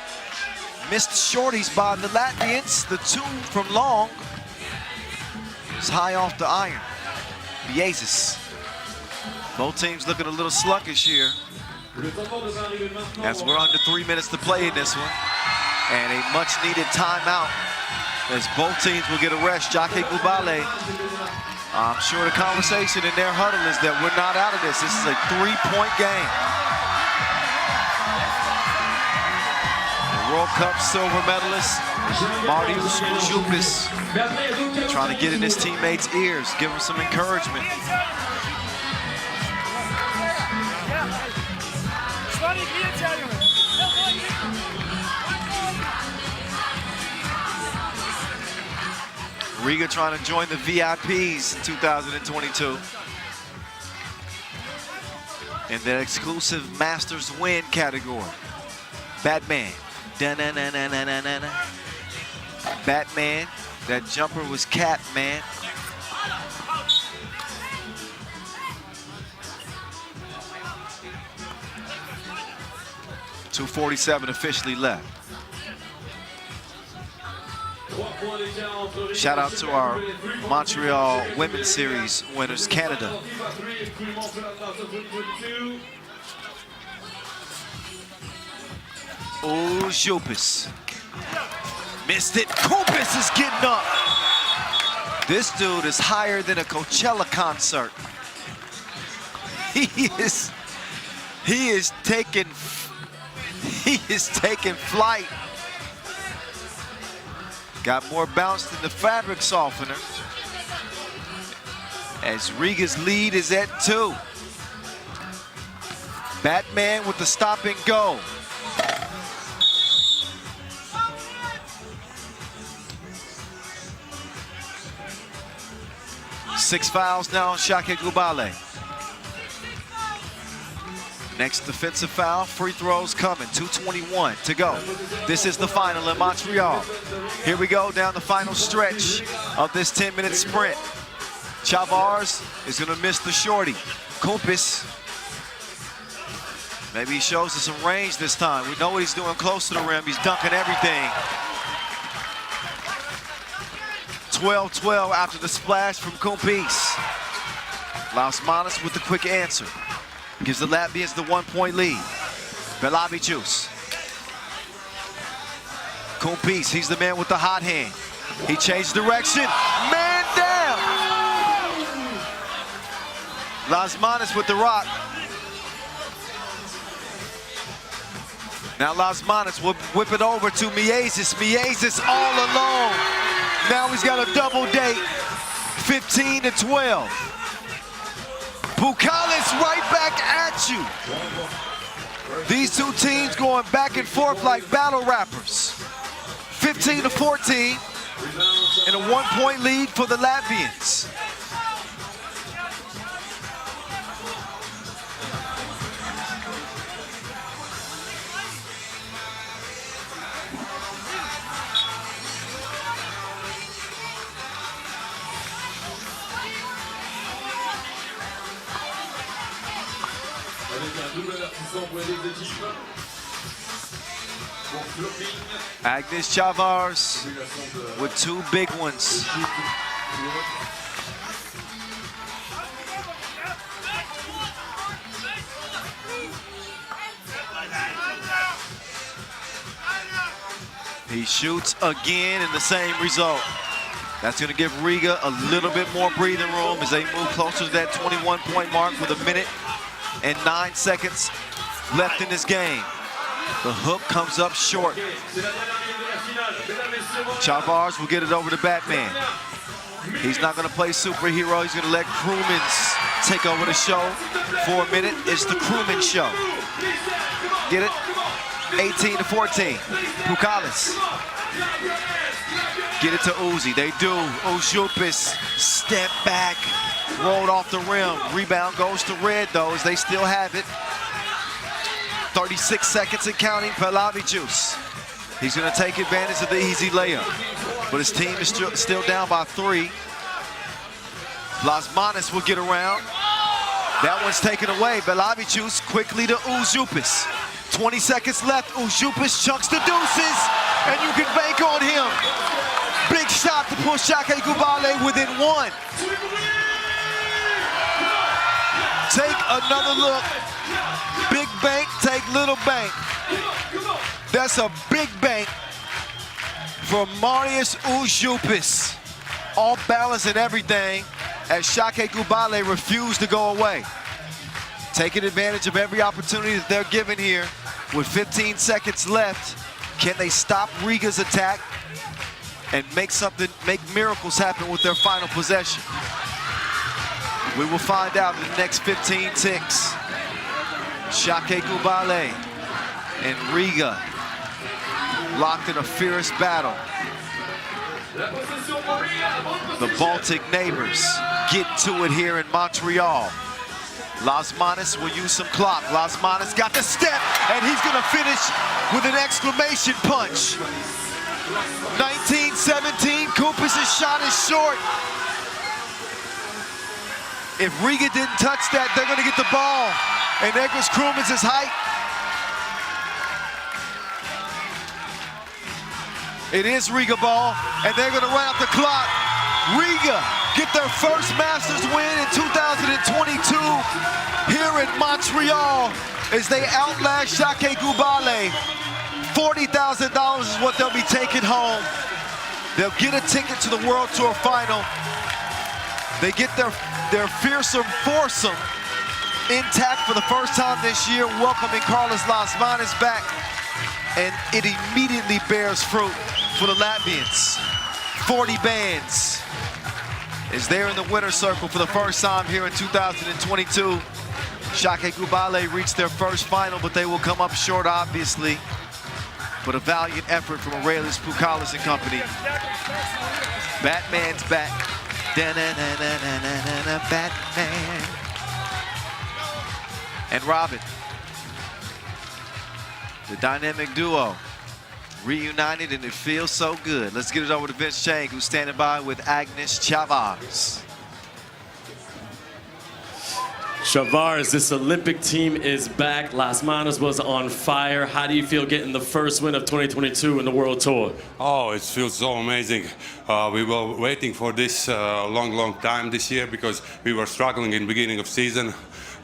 missed shorties by the Latvians. The 2 from long is high off the iron. Miezis. Both teams looking a little sluggish here, as we're under 3 minutes to play in this one. And a much-needed timeout, as both teams will get a rest. Shake Gubal, I'm sure the conversation in their huddle is that we're not out of this. This is a 3-point game. The World Cup silver medalist, Mariusz Jupisz, trying to get in his teammates' ears, give him some encouragement. Riga trying to join the VIPs in 2022. In the exclusive Masters win category. Batman. Da-na-na-na-na-na-na. Batman. That jumper was Catman. .247 officially left. Shout out to our Montreal Women's Series winners, Canada. Oh, Jupisz. Missed it. Jupisz is getting up. This dude is higher than a Coachella concert. He is taking flight. Got more bounce than the fabric softener, as Riga's lead is at 2. Batman with the stop and go. Six fouls now on Shake Gubal. Next defensive foul, free throws coming, 2:21 to go. This is the final in Montreal. Here we go down the final stretch of this 10-minute sprint. Chavars is gonna miss the shorty. Jupisz, maybe he shows us some range this time. We know what he's doing close to the rim. He's dunking everything. 12-12 after the splash from Jupisz. Lausmanis with the quick answer. Gives the Latvians the 1-point lead. Belavichus. Jupisz, he's the man with the hot hand. He changed direction. Man down! Lausmanis with the rock. Now Lausmanis will whip it over to Miezis. Miezis all alone. Now he's got a double date. 15-12. Bukalis right back at you. These two teams going back and forth like battle rappers. 15-14 and a 1-point lead for the Latvians. Agnes Chavars with 2 big ones. He shoots again and the same result. That's going to give Riga a little bit more breathing room as they move closer to that 21-point mark with 1 minute and 9 seconds left in this game. The hook comes up short. Chavars will get it over to Batman. He's not going to play superhero. He's going to let Krumins take over the show for 1 minute. It's the Krumins show. Get it? 18-14. Bukalis. Get it to Uzi. They do. Jupisz step back, rolled off the rim. Rebound goes to Red, though, as they still have it. 36 seconds and counting. Belavichus. He's going to take advantage of the easy layup. But his team is still down by 3. Las Manos will get around. That one's taken away. Belavicius quickly to Uzupis. 20 seconds left. Uzupis chunks the deuces, and you can bank on him. Big shot to push Shake Gubal within 1. Take another look. Big bank, take little bank. That's a big bank for Marius Uzupis. Off balance and everything as Shake Gubal refused to go away. Taking advantage of every opportunity that they're given here. With 15 seconds left, can they stop Riga's attack and make miracles happen with their final possession? We will find out in the next 15 ticks. Shake Gubal and Riga locked in a fierce battle. The Baltic neighbors get to it here in Montreal. Las Manos will use some clock. Las Manos got the step, and he's gonna finish with an exclamation punch. 19-17, Kupis' shot is short. If Riga didn't touch that, they're gonna get the ball. And Egris Krumins' height. It is Riga ball, and they're gonna run out the clock. Riga get their first Masters win in 2022 here in Montreal as they outlast Shake Gubal. $40,000 is what they'll be taking home. They'll get a ticket to the World Tour final. They get their fearsome foursome intact for the first time this year, welcoming Carlos Las Manos back, and it immediately bears fruit for the Latvians. 40 bands is there in the winner's circle for the first time here in 2022. Shake Gubal reached their first final, but they will come up short, obviously. But a valiant effort from Aurelius Pukalis and company. Batman's back. Da-na-na-na-na-na-na, Batman. And Robin. The dynamic duo reunited, and it feels so good. Let's get it over to Vince Chang, who's standing by with Agnes Chavars. Chavars, this Olympic team is back. Las Manos was on fire. How do you feel getting the first win of 2022 in the World Tour? Oh, it feels so amazing. We were waiting for this long time this year because we were struggling in the beginning of season.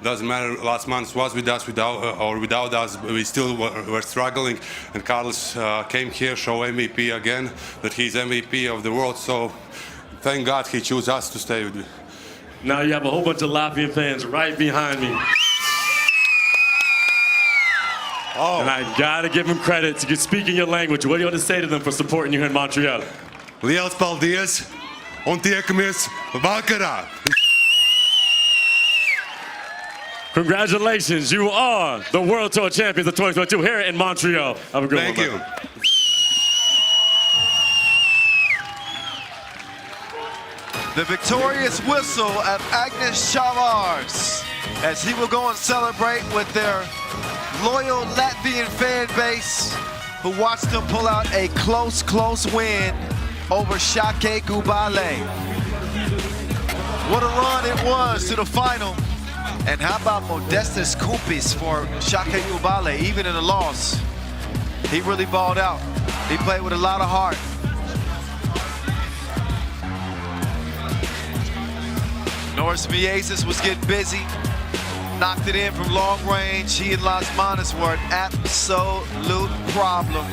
Doesn't matter, last month was with us or without us, we still were struggling. And Carlos came here, show MVP again, that he's MVP of the world. So thank God he chose us to stay with me. Now you have a whole bunch of Latvian fans right behind me. Oh. And I gotta give him credit to speak in your language. What do you want to say to them for supporting you here in Montreal? Liels paldies un tiekamies vakarā. Congratulations, you are the World Tour champions of 2022 here in Montreal. Have a good one. Thank you. The victorious whistle of Agnes Chavars as he will go and celebrate with their loyal Latvian fan base who watched them pull out a close win over Shake Gubal. What a run it was to the final. And how about Modestas Kupis for Shake Gubal, even in a loss? He really balled out. He played with a lot of heart. Norris Miasis was getting busy, knocked it in from long range. He and Las Manos were an absolute problem.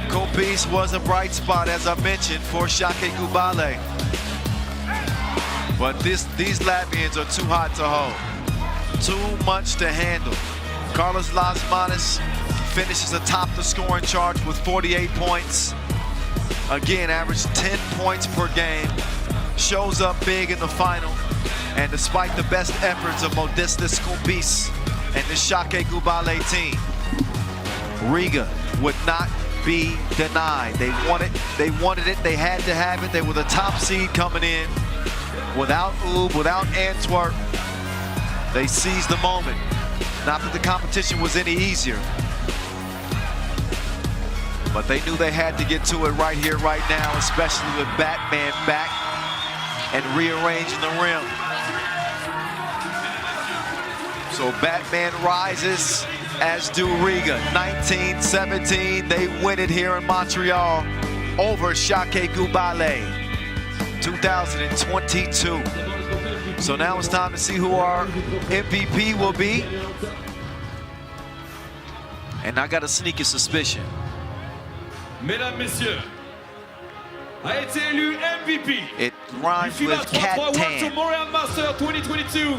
Kupis was a bright spot, as I mentioned, for Shake Gubal. But these Latvians are too hot to hold. Too much to handle. Carlos Las Manos finishes atop the scoring chart with 48 points. Again, averaged 10 points per game. Shows up big in the final. And despite the best efforts of Modestas Kupis and the Shake Gubal team, Riga would not be denied. They wanted it, they had to have it. They were the top seed coming in. Without Ub, without Antwerp, they seized the moment. Not that the competition was any easier. But they knew they had to get to it right here, right now, especially with Batman back and rearranging the rim. So Batman rises, as do Riga. 19-17, they win it here in Montreal over Gubal, 2022. So now it's time to see who our MVP will be. And I got a sneaky suspicion. Mesdames, Messieurs, a été élu MVP. It rhymes with FIBA 3x3 World Tour Cat-Tan. Montreal Masters 2022.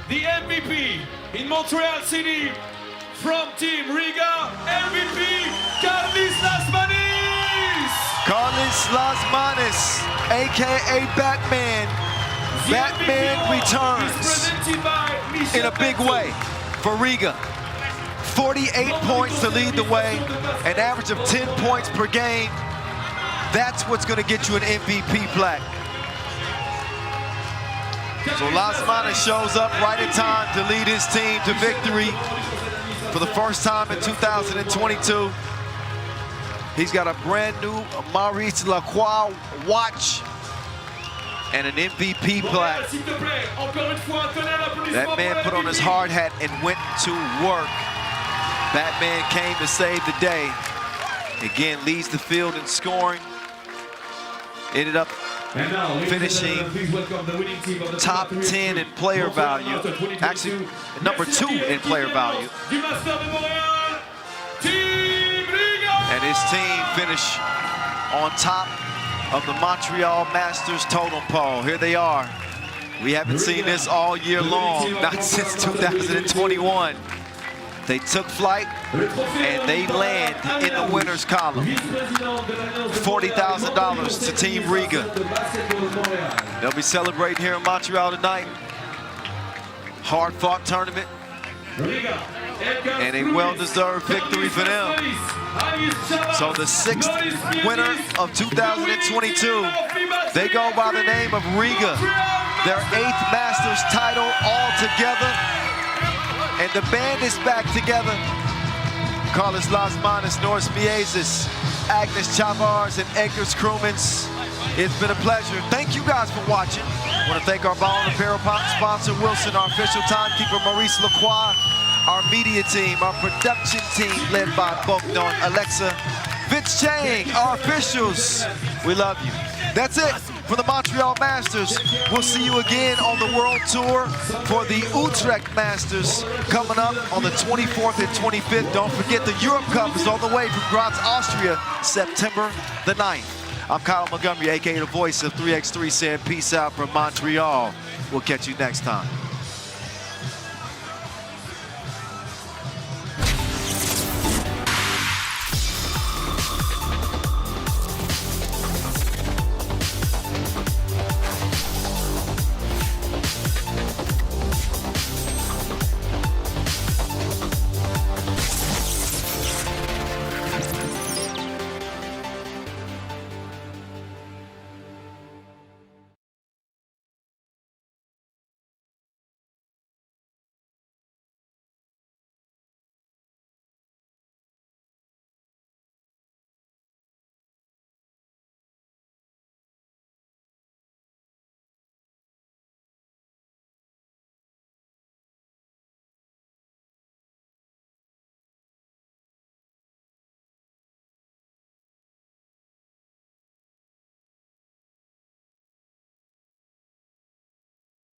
The MVP in Montreal City from Team Riga, MVP Carlis Lasmanis. Carlis Lasmanis, aka Batman. Batman returns in a big way for Riga. 48 points to lead the way, an average of 10 points per game. That's what's going to get you an MVP plaque. So Lasmanis shows up right in time to lead his team to victory for the first time in 2022. He's got a brand new Maurice Lacroix watch and an MVP plaque. That man put on his hard hat and went to work. Batman came to save the day. Again, leads the field in scoring. Ended up finishing top 10 in player value. Actually, number 2 in player value. And his team finished on top of the Montreal Masters totem pole. Here they are. We haven't seen this all year long, not since 2021. They took flight and they land in the winner's column. $40,000 to Team Riga. They'll be celebrating here in Montreal tonight. Hard-fought tournament. And a well-deserved victory for them. So the 6th winner of 2022, they go by the name of Riga. Their 8th Masters title all together. And the band is back together. Carlis Lasmanis, Norris Miezis, Agnes Chavars, and Edgar Krumens. It's been a pleasure. Thank you guys for watching. I want to thank our ball and apparel sponsor, Wilson, our official timekeeper, Maurice Lacroix, our media team, our production team led by Bogdan, Alexa, Vince Chang, our officials. We love you. That's it for the Montreal Masters. We'll see you again on the World Tour for the Utrecht Masters coming up on the 24th and 25th. Don't forget the Europe Cup is on the way from Graz, Austria, September the 9th. I'm Kyle Montgomery, aka the voice of 3x3, saying peace out from Montreal. We'll catch you next time.